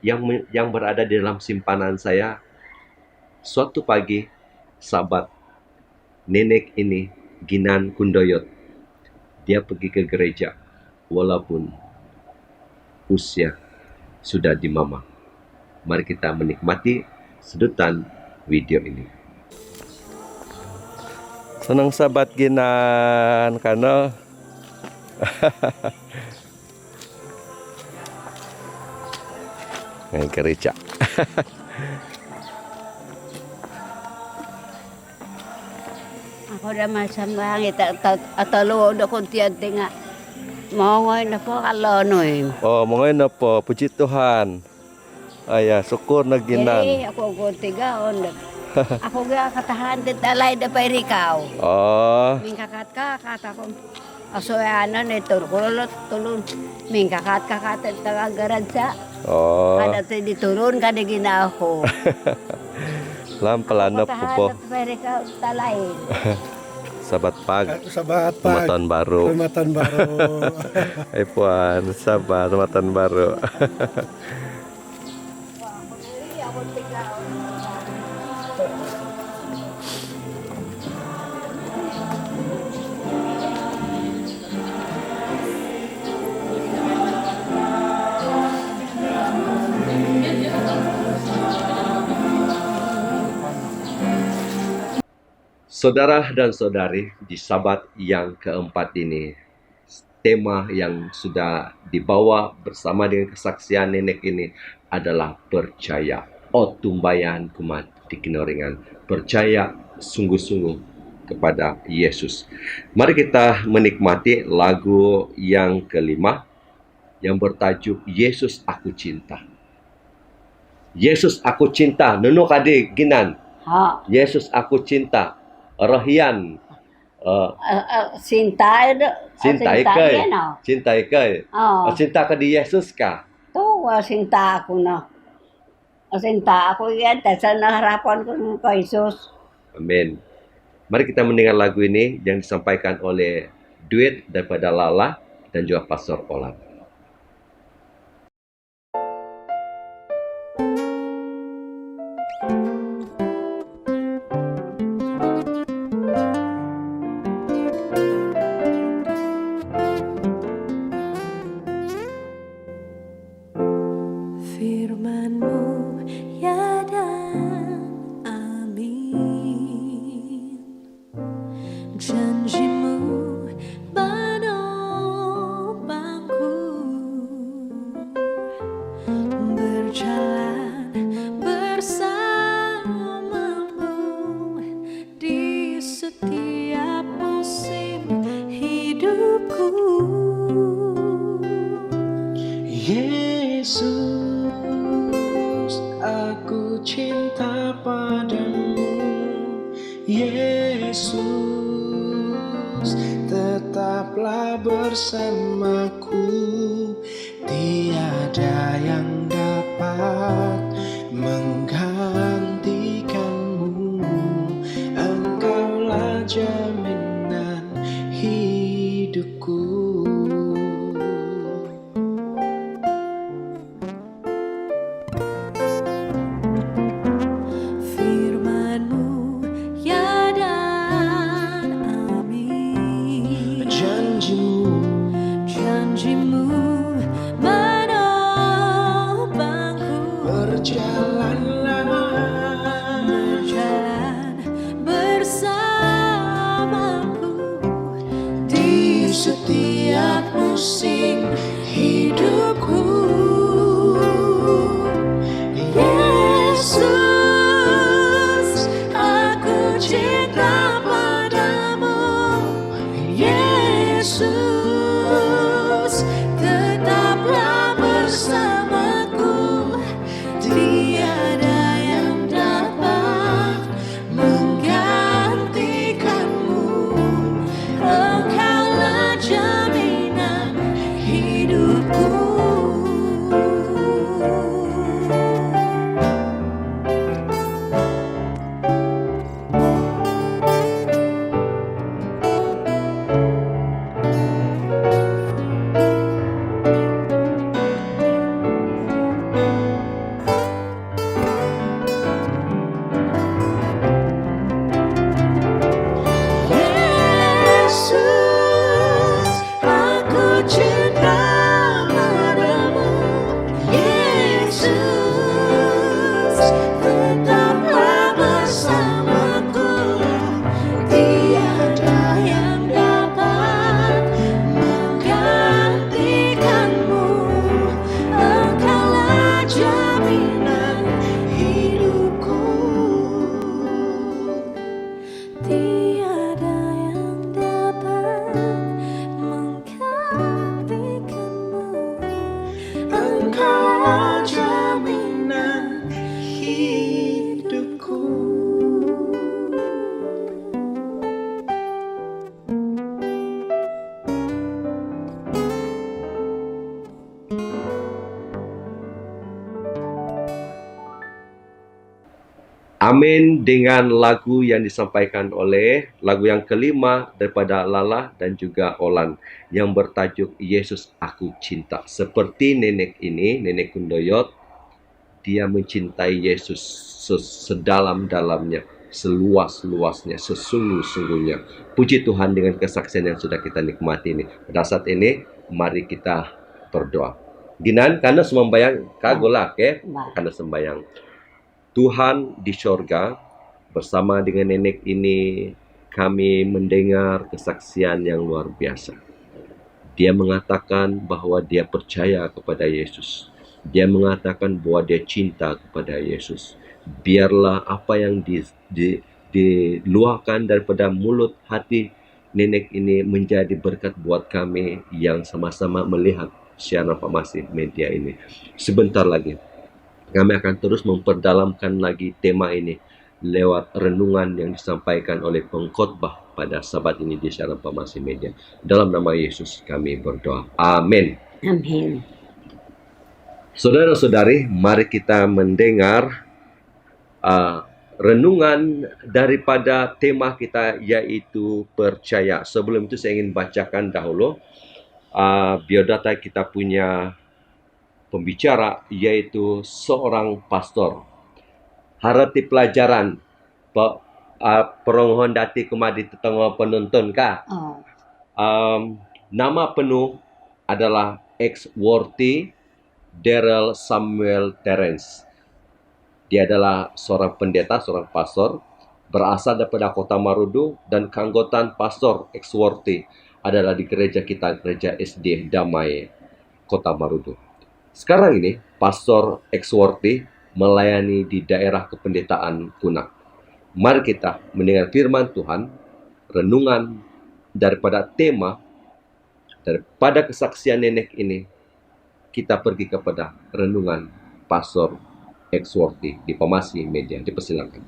yang berada di dalam simpanan saya. Suatu pagi, sahabat nenek ini, Ginan Kundoyot, dia pergi ke gereja walaupun usia sudah di mama. Mari kita menikmati sedutan video ini. Senang sahabat Ginan karena ngayon gereja. Ako na masambang atalo do kon tiyanti nga. Mongoy na po kalonoy. Oh, mongoy na po. Puji Tuhan. Aya, syukur na Ginan. Ako ko tigaon. Ako ga katahan dit alay da pa rikaw. Oh. Mingkakat ka kata ko. Asoyanan ito kulot tulun. Mingkakat tagagaran sa. Oh. Kada ti diturun kada ginaw ko. Lampelanap po po. Pa rikaw talay. Sahabat pag. Sahabat Selamat tahun baru. Selamat tahun baru. Hai Puan, sahabat selamat tahun baru. Saudara dan saudari, di Sabat yang keempat ini, tema yang sudah dibawa bersama dengan kesaksian nenek ini adalah percaya. Tumbayan kumat di kinoringan. Percaya sungguh-sungguh kepada Yesus. Mari kita menikmati lagu yang kelima yang bertajuk Yesus Aku Cinta. Yesus Aku Cinta. Nunuk adik Ginan. Yesus Aku Cinta. Rohian. Cinta Cinta ikay. Cinta ka di Yesus ka. To, cinta ako na. Cinta ako yan. Sa naharapan ko kay Jesus. Amin. Mari kita mendengar lagu ini yang disampaikan oleh duet daripada Lala dan juga Pastor Olan. Firman-Mu ya dan amin, janji-Mu menopangku, berjalan bersama-Mu di setiap musim hidupku. Yesus, aku cinta padamu. Yesus, tetaplah bersamaku. Tiada yang dapat menggantikanmu. Engkaulah jaminan hidupku. pusing hidupku. Yesus, aku cinta padamu. Yesus, tetaplah bersamaku. Tiada yang dapat menggantikanmu. Engkaulah jaminan hidupku. Yesus, aku cinta padamu. Yesus, tetaplah bersamaku. Tiada yang dapat menggantikanmu. Engkaulah jaminan hidupku. Tiada yang dapat menggantikanmu. Engkaulah jaminan Hidupku. Amin dengan lagu yang disampaikan oleh lagu yang kelima daripada Lala dan juga Olan yang bertajuk Yesus Aku Cinta. Seperti nenek ini, Nenek Kundoyot, dia mencintai Yesus sedalam-dalamnya, seluas-luasnya, sesungguh-sungguhnya. Puji Tuhan dengan kesaksian yang sudah kita nikmati ini. Pada saat ini, mari kita berdoa. Ginan, karena sembahyang kagolah, ke? Karena sembahyang. Tuhan di sorga, bersama dengan nenek ini, kami mendengar kesaksian yang luar biasa. Dia mengatakan bahwa dia percaya kepada Yesus. Dia mengatakan bahwa dia cinta kepada Yesus. Biarlah apa yang diluahkan daripada mulut hati nenek ini menjadi berkat buat kami yang sama-sama melihat siaran Farmasi Media ini. Sebentar lagi kami akan terus memperdalamkan lagi tema ini lewat renungan yang disampaikan oleh pengkhotbah pada Sabat ini di siaran Farmasi Media. Dalam nama Yesus kami berdoa. Amin. Amin. Saudara-saudari, mari kita mendengar renungan daripada tema kita, yaitu percaya. Sebelum itu saya ingin bacakan dahulu biodata kita punya pembicara, yaitu seorang pastor. Harati pelajaran perongohon dati kemadi tetangga penonton kah? Nama penuh adalah Exworthy Darrell Samuel Terence. Dia adalah seorang pendeta, seorang pastor, berasal daripada Kota Marudu, dan keanggotaan pastor Exworthy adalah di gereja kita, gereja SD Damai, Kota Marudu. Sekarang ini, Pastor Exworthy melayani di daerah kependetaan Kunak. Mari kita mendengar firman Tuhan, renungan daripada tema, daripada kesaksian nenek ini, kita pergi kepada renungan Pastor Exworthy di Farmasi Media. Dipersilakan.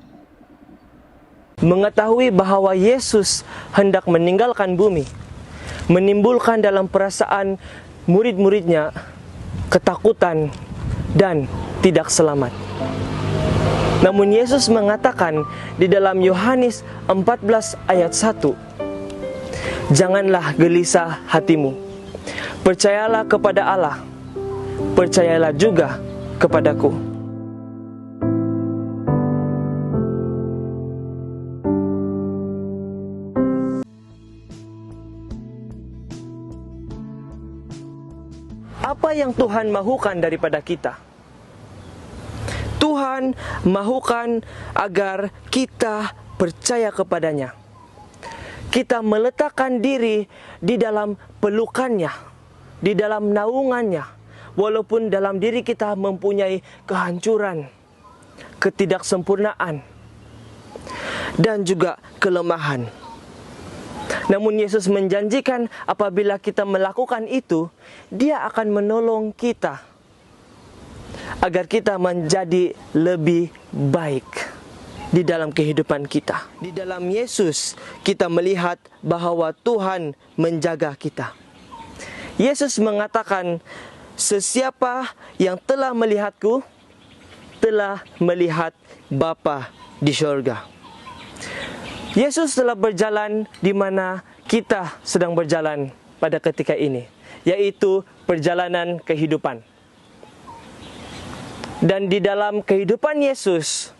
Mengetahui bahwa Yesus hendak meninggalkan bumi, menimbulkan dalam perasaan murid-muridnya ketakutan dan tidak selamat. Namun Yesus mengatakan di dalam Yohanes 14 ayat 1, "Janganlah gelisah hatimu. Percayalah kepada Allah. Percayalah juga kepadaku." Apa yang Tuhan mahukan daripada kita? Tuhan mahukan agar kita percaya kepadanya. Kita meletakkan diri di dalam pelukannya, di dalam naungannya, walaupun dalam diri kita mempunyai kehancuran, ketidaksempurnaan, dan juga kelemahan. Namun Yesus menjanjikan apabila kita melakukan itu, Dia akan menolong kita agar kita menjadi lebih baik di dalam kehidupan kita. Di dalam Yesus kita melihat bahwa Tuhan menjaga kita. Yesus mengatakan, "Sesiapa yang telah melihatku, telah melihat Bapa di surga." Yesus telah berjalan di mana kita sedang berjalan pada ketika ini, yaitu perjalanan kehidupan. Dan di dalam kehidupan Yesus,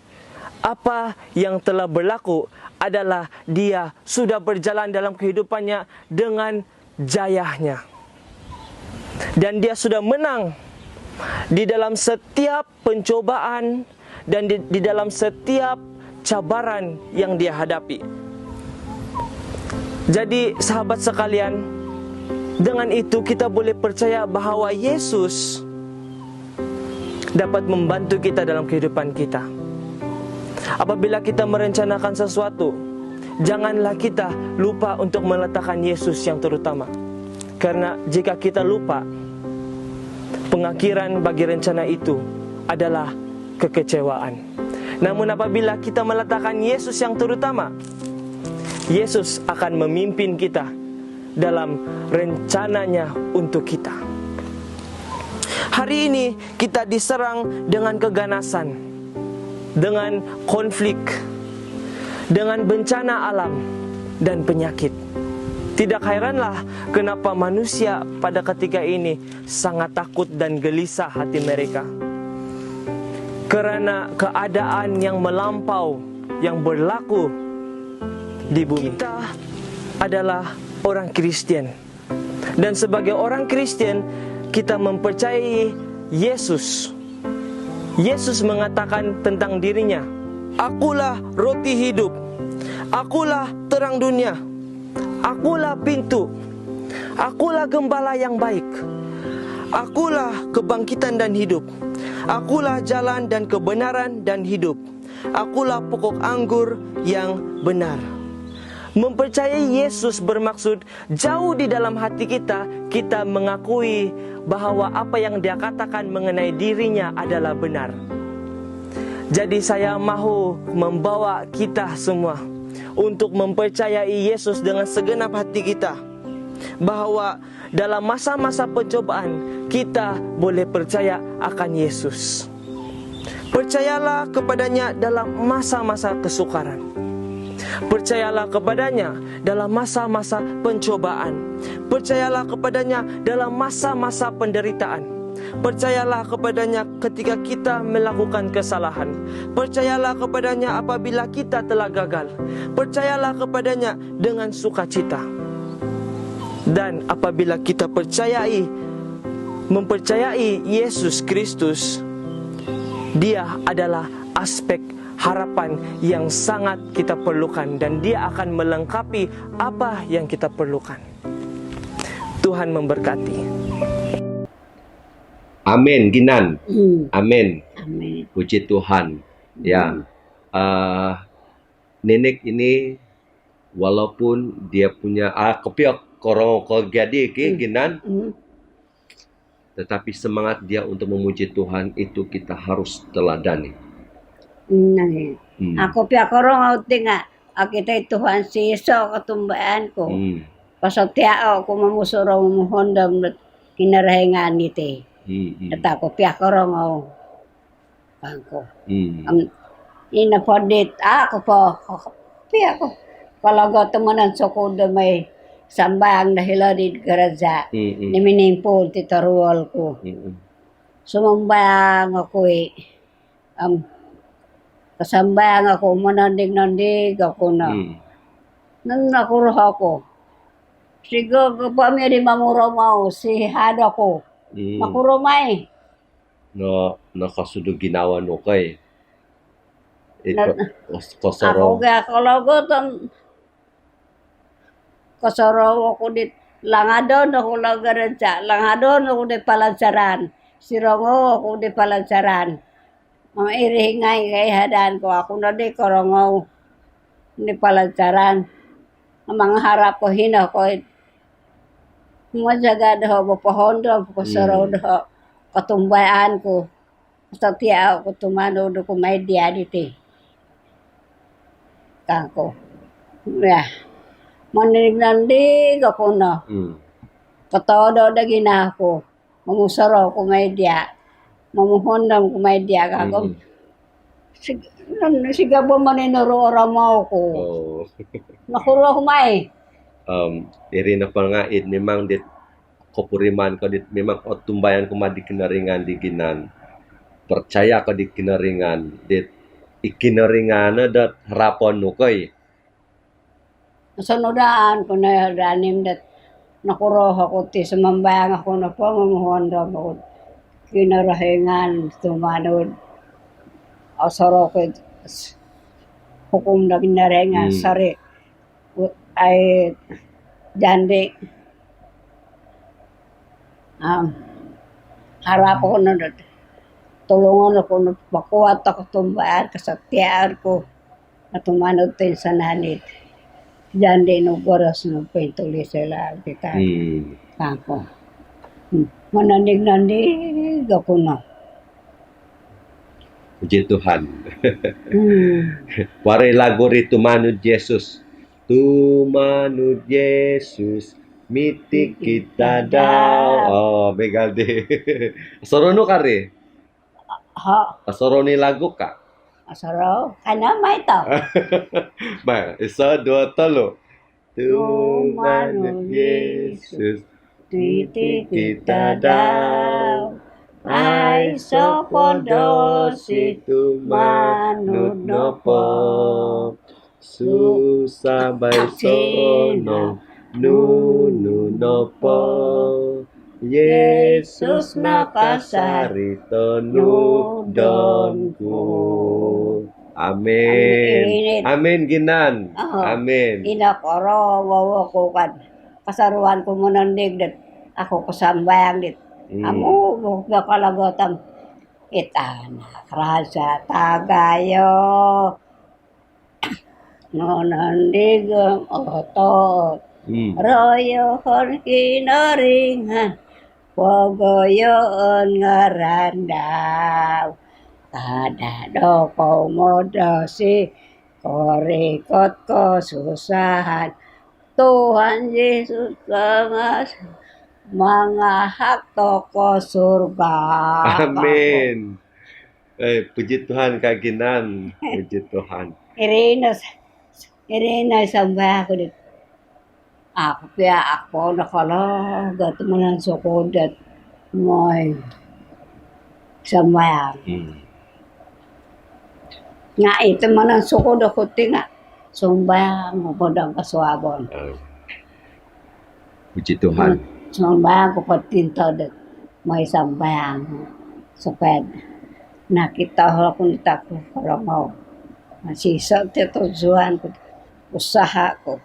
apa yang telah berlaku adalah Dia sudah berjalan dalam kehidupannya dengan jayanya. Dan Dia sudah menang di dalam setiap pencobaan dan di dalam setiap cabaran yang Dia hadapi. Jadi sahabat sekalian, dengan itu kita boleh percaya bahwa Yesus dapat membantu kita dalam kehidupan kita. Apabila kita merencanakan sesuatu, janganlah kita lupa untuk meletakkan Yesus yang terutama. Karena jika kita lupa, pengakhiran bagi rencana itu adalah kekecewaan. Namun apabila kita meletakkan Yesus yang terutama, Yesus akan memimpin kita dalam rencananya untuk kita. Hari ini kita diserang dengan keganasan, dengan konflik, dengan bencana alam dan penyakit. Tidak heranlah kenapa manusia pada ketika ini sangat takut dan gelisah hati mereka. Karena keadaan yang melampau yang berlaku di bumi. Kita adalah orang Kristen. Dan sebagai orang Kristen, kita mempercayai Yesus. Yesus mengatakan tentang dirinya, "Akulah roti hidup. Akulah terang dunia. Akulah pintu. Akulah gembala yang baik. Akulah kebangkitan dan hidup. Akulah jalan dan kebenaran dan hidup. Akulah pokok anggur yang benar." Mempercayai Yesus bermaksud jauh di dalam hati kita, kita mengakui bahwa apa yang Dia katakan mengenai dirinya adalah benar. Jadi saya mahu membawa kita semua untuk mempercayai Yesus dengan segenap hati kita, bahwa dalam masa-masa pencobaan kita boleh percaya akan Yesus. Percayalah kepadanya dalam masa-masa kesukaran. Percayalah kepadanya dalam masa-masa pencobaan. Percayalah kepadanya dalam masa-masa penderitaan. Percayalah kepadanya ketika kita melakukan kesalahan. Percayalah kepadanya apabila kita telah gagal. Percayalah kepadanya dengan sukacita. Dan apabila kita mempercayai Yesus Kristus, Dia adalah aspek harapan yang sangat kita perlukan, dan Dia akan melengkapi apa yang kita perlukan. Tuhan memberkati. Amin, Ginan. Amin. Amin. Puji Tuhan. Ya, nenek ini walaupun dia punya kepiok korong jadi Ginan, tetapi semangat dia untuk memuji Tuhan itu kita harus teladani. Ako pia korong outing nga. Akita Tuhan si Yeso katumbaan ko. Pasagtiao ko mamusuro mumuhondam kinarahingan iti. At ako pia korong o. Bangko. Inapodit ako po. Pia ko. Kalaga tumunan sa kuda may sambang dahil di garaza. Niminimpol titarual ko. Sumambang ako kasambang ako, manandig-nandig ako na. Nang nakuruh ako. Sigo kami di mamuraw si hado ko. Makurumay. No, nakasudo ginawa no kay. Ako Kosoro. ga kalagot ang kasaraw ako dit Langadon ako lagaradya. Langadon ako di palansaran. Sirongo ako di palansaran. Mga irihingay kay hadan ko. Ako na di korongo. Di palansaran. Ang mga harap ko hina ko. Majaga daw po pahondo. Pasaraw daw. Katumbayaan ko. Sa tiya ako tumano do ko may diya dito. Kako. Ya. Maninig nandig ako na. Katodo dagi na ako. Mamusaro ko may diya. Mamuhondam ko may diya. Kako. Siga po maninuro mo ko. Oh. Nakuro ko may. Iri na pangaid memang dit kopuriman ko dit memang otumbayan ko madi kinaringan di ginan. Percaya ko di kinaringan dit ikinaringan na dat harapon no koy. Sunodaan ko na danim dat nakuro ako ti sumambayang ako na po mamuhondam ako. Kinarahingan tumanod. Asaro ko hukum na kinaringan sari. Ay jandi harap ko na tulungan ako na pakuwat ako tumbaan kasatyaan ko na tumanod tayo sa nanit jandi no goras no pintulis sila kita ako mananig-nanig ako na. Puji Tuhan. Waray lagu ri tumanod Yesus. Tumanod Yesus, mitik kita daw. Oh, begalde. Asorono ka rin? Ha, Asoroni lagu ka? asaro, kana may to. Ba, isa, dua, talo. Tumanod Yesus, Titi kita daw, ay sopodo si tumanod no po. Susabay sono, nuno no po. Yesus nakasarito nudon ko. Amen. Amen ginan. Amen. Inakoro, wawa ko kan. Kasaruan ko manandig dat ako kasambayang dit. Amo, magkakalagotam. Itana, krasa, tagayo. Nanandig ang otot. Royohon kinaringan. Pogoyon ngarandaw. Kada do ko modosi. Korikot ko susahan. Tuhan Yesus kangas. Mga hakto ko surga. Amen. Puji Tuhan kaginan. Puji Tuhan. Irina sambah ako dit. Ako kaya ako nakalagat manan sukodat moy sambah. Nga ito manan sukod ako tinga. Sambah mo podang kaswabon. Puji Tuhan. Sambah ko patinta dat may sambah supaya nakita ko nita ko parang mo. Masisa tujuan ko usaha ko.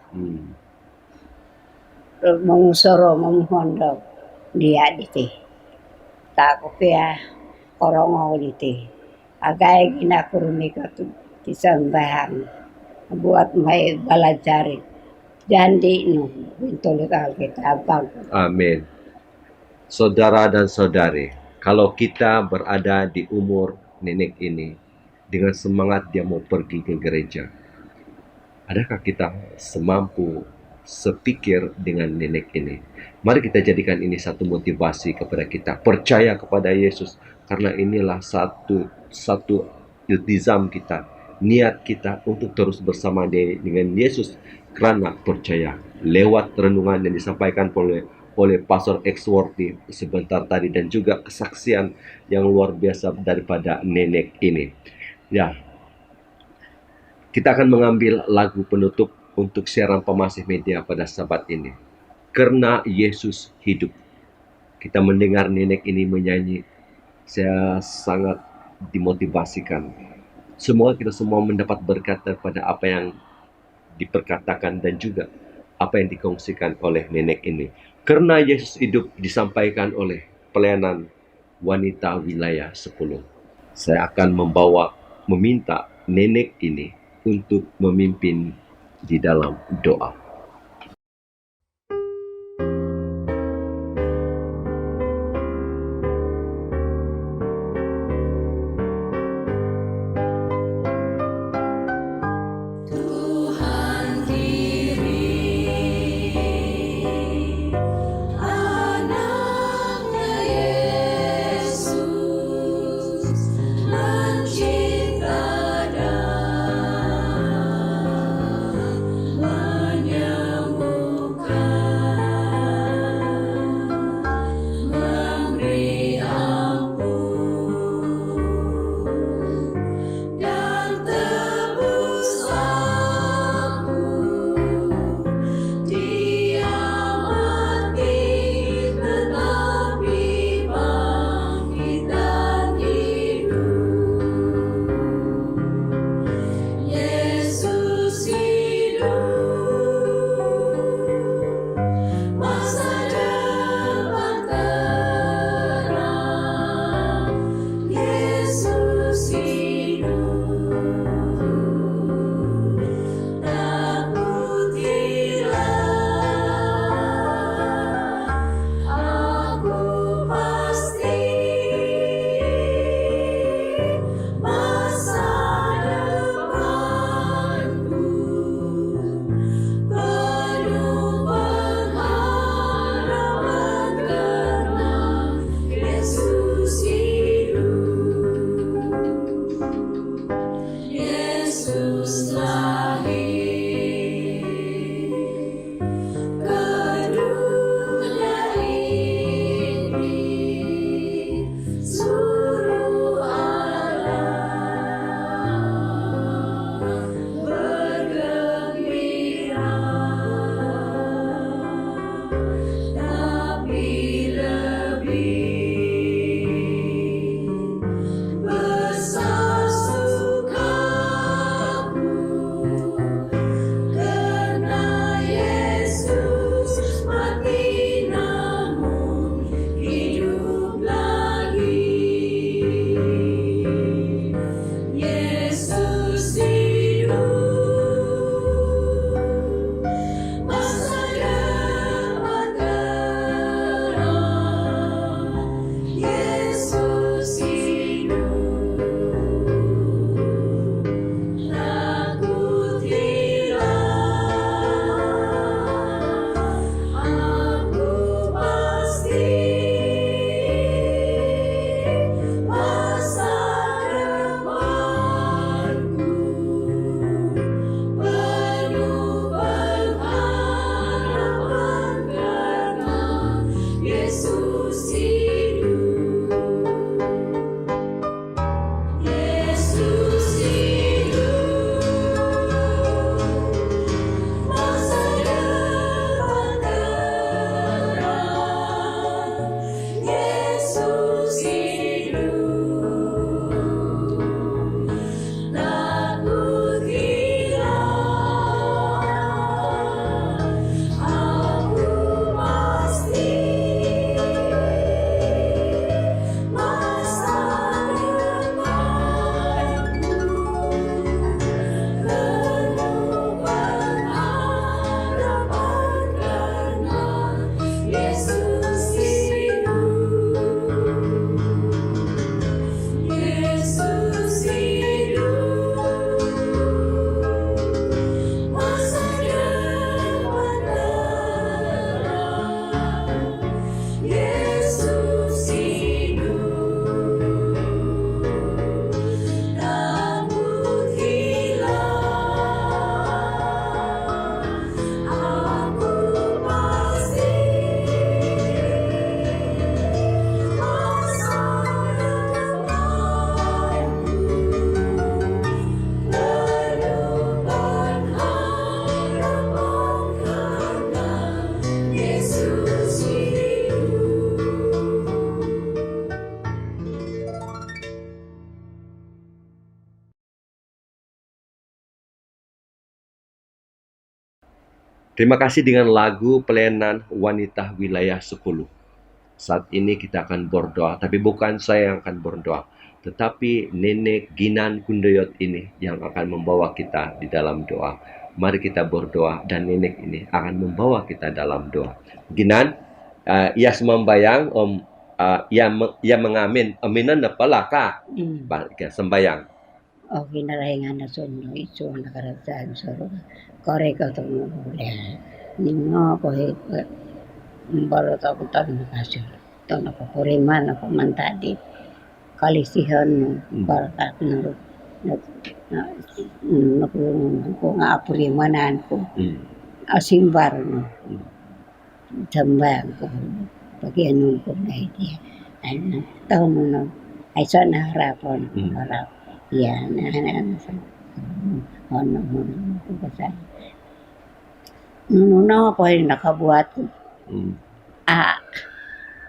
Mangusoro mamuhondo dia diti. Tako kaya korongo diti. Agay ginakurumi ka to kisambahan. Buat may balajari. Jandi no bintulit Alkitab. Amin. Saudara dan saudari, kalau kita berada di umur nenek ini dengan semangat dia mau pergi ke gereja, adakah kita semampu sepikir dengan nenek ini? Mari kita jadikan ini satu motivasi kepada kita. Percaya kepada Yesus, karena inilah satu iltizam kita, niat kita untuk terus bersama dengan Yesus karena percaya. Lewat renungan yang disampaikan oleh Pastor Exworthy sebentar tadi dan juga kesaksian yang luar biasa daripada nenek ini. Ya, kita akan mengambil lagu penutup untuk siaran Pemasih Media pada sabat ini. Karena Yesus hidup. Kita mendengar nenek ini menyanyi. Saya sangat dimotivasikan. Semoga kita semua mendapat berkat daripada apa yang diperkatakan dan juga apa yang dikongsikan oleh nenek ini. Karena Yesus hidup disampaikan oleh pelayanan wanita wilayah 10. Saya akan meminta nenek ini untuk memimpin di dalam doa. Cinta dan Terima kasih dengan lagu pelayanan wanita wilayah 10. Saat ini kita akan berdoa, tapi bukan saya yang akan berdoa, tetapi Nenek Ginan Kundoyot ini yang akan membawa kita di dalam doa. Mari kita berdoa dan nenek ini akan membawa kita dalam doa. Ginan, ia sembahyang, ia mengamin, aminan na pala ka, sembahyang. O kinarahingan na suno, iso na karagsan soro. Kore ka itong muli. Ningo ko baru tahu tanah kasih. Tanah papuriman ako mantadi. Kalisihan barakat na ko nga apurimanan ko. Asimbar no. Sambang ko. Pag-ianong ko na hindi. Ano, taon mo na. Ay sana harapan. Harap. Yan, ano mo na. Noon ako ay nakabuhat ko.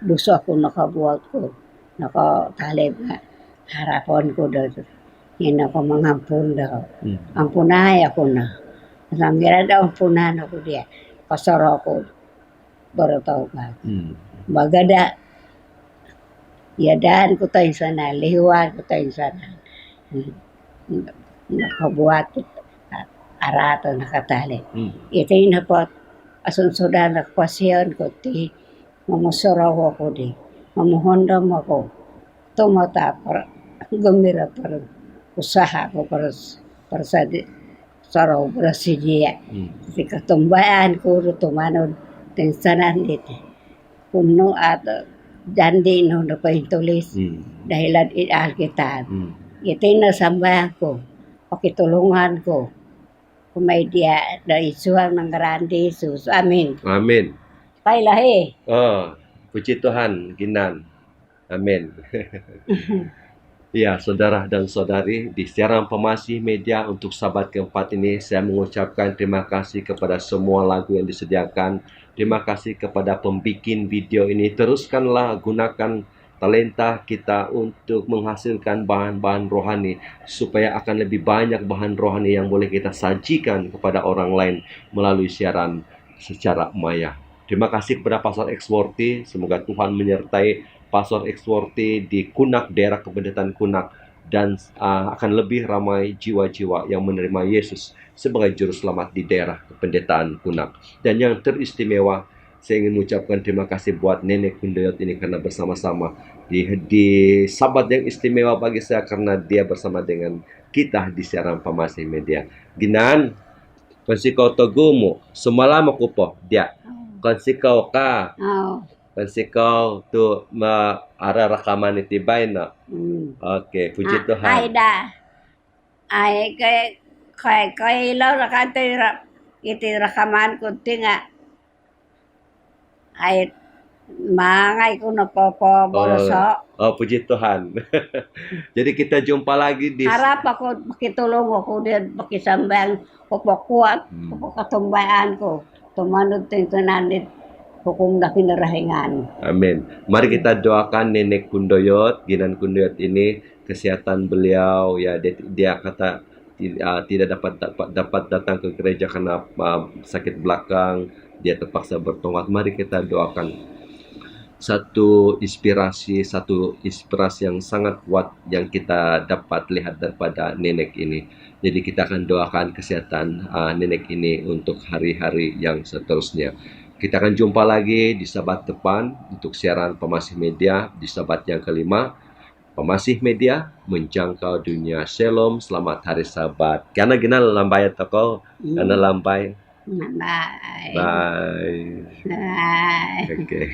Gusto ako nakabuhat ko. Nakatalib na harapan ko doon. Yan ako mangampun daw. Ampunay ako na. Langgira daw ampunan ako diya. Kasara ko. Baru tahu ka. Bagada. Yadaan ko tayo sana. Lihuan ko tayo sana. Nakabuhat ko. Arato nakatali. Ito yung napot, asunsudan nakapasyon ko, ti mamusuraw ako di, mamuhondam ako, tumata para, gumira para, usaha ko para sa saraw para si Gia. Kasi katumbayaan ko, tumanod, tinsanan dito. Puno at jandi no na pahintulis, dahilan ialkitan. Ito yung nasambayan ko, pakitulungan ko, kumay dia na isuang ng Grande Jesus. Amin. Amin. Pailahi. Oh, puji Tuhan, Ginan. Amin. Ya, saudara dan saudari, di siaran Pemasih Media untuk sahabat keempat ini, saya mengucapkan terima kasih kepada semua lagu yang disediakan. Terima kasih kepada pembikin video ini. Teruskanlah gunakan talenta kita untuk menghasilkan bahan-bahan rohani, supaya akan lebih banyak bahan rohani yang boleh kita sajikan kepada orang lain melalui siaran secara maya. Terima kasih kepada Pastor Exworthy. Semoga Tuhan menyertai Pastor Exworthy di Kunak, daerah Kependetaan Kunak, dan akan lebih ramai jiwa-jiwa yang menerima Yesus sebagai juru selamat di daerah Kependetaan Kunak. Dan yang teristimewa, saya ingin mengucapkan terima kasih buat Nenek Kundoyot ini karena bersama-sama di sabat yang istimewa bagi saya, karena dia bersama dengan kita di siaran Pemasih Media. Ginan, konsikaw togumo, semalam ako po, dia. Konsikaw ka, konsikaw tu ararakaman itibay na. Oke, puji Tuhan. Ay da. Ay kay lo rakanto iti rakaman ko tinga. Ay mangay ko na po boroso. Oh, puji Tuhan. Jadi kita jumpa lagi di Harap ako makitulong ako din makisambang kuat katumbayaan ko. Tumanod ito nanit hukum na kinarahingan. Amin. Mari kita doakan Nenek Kundoyot, Ginan Kundoyot ini, kesehatan beliau, ya dia kata tidak dapat datang ke gereja karena sakit belakang, dia terpaksa bertobat. Mari kita doakan satu inspirasi yang sangat kuat yang kita dapat lihat daripada nenek ini. Jadi kita akan doakan kesehatan nenek ini untuk hari-hari yang seterusnya. Kita akan jumpa lagi di sabat depan untuk siaran Pemasih Media di sabat yang kelima. Pemasih Media menjangkau dunia. Shalom, selamat hari Sabat. Karena genal lambai toko, karena lambai. Bye. Bye. Bye. Okay.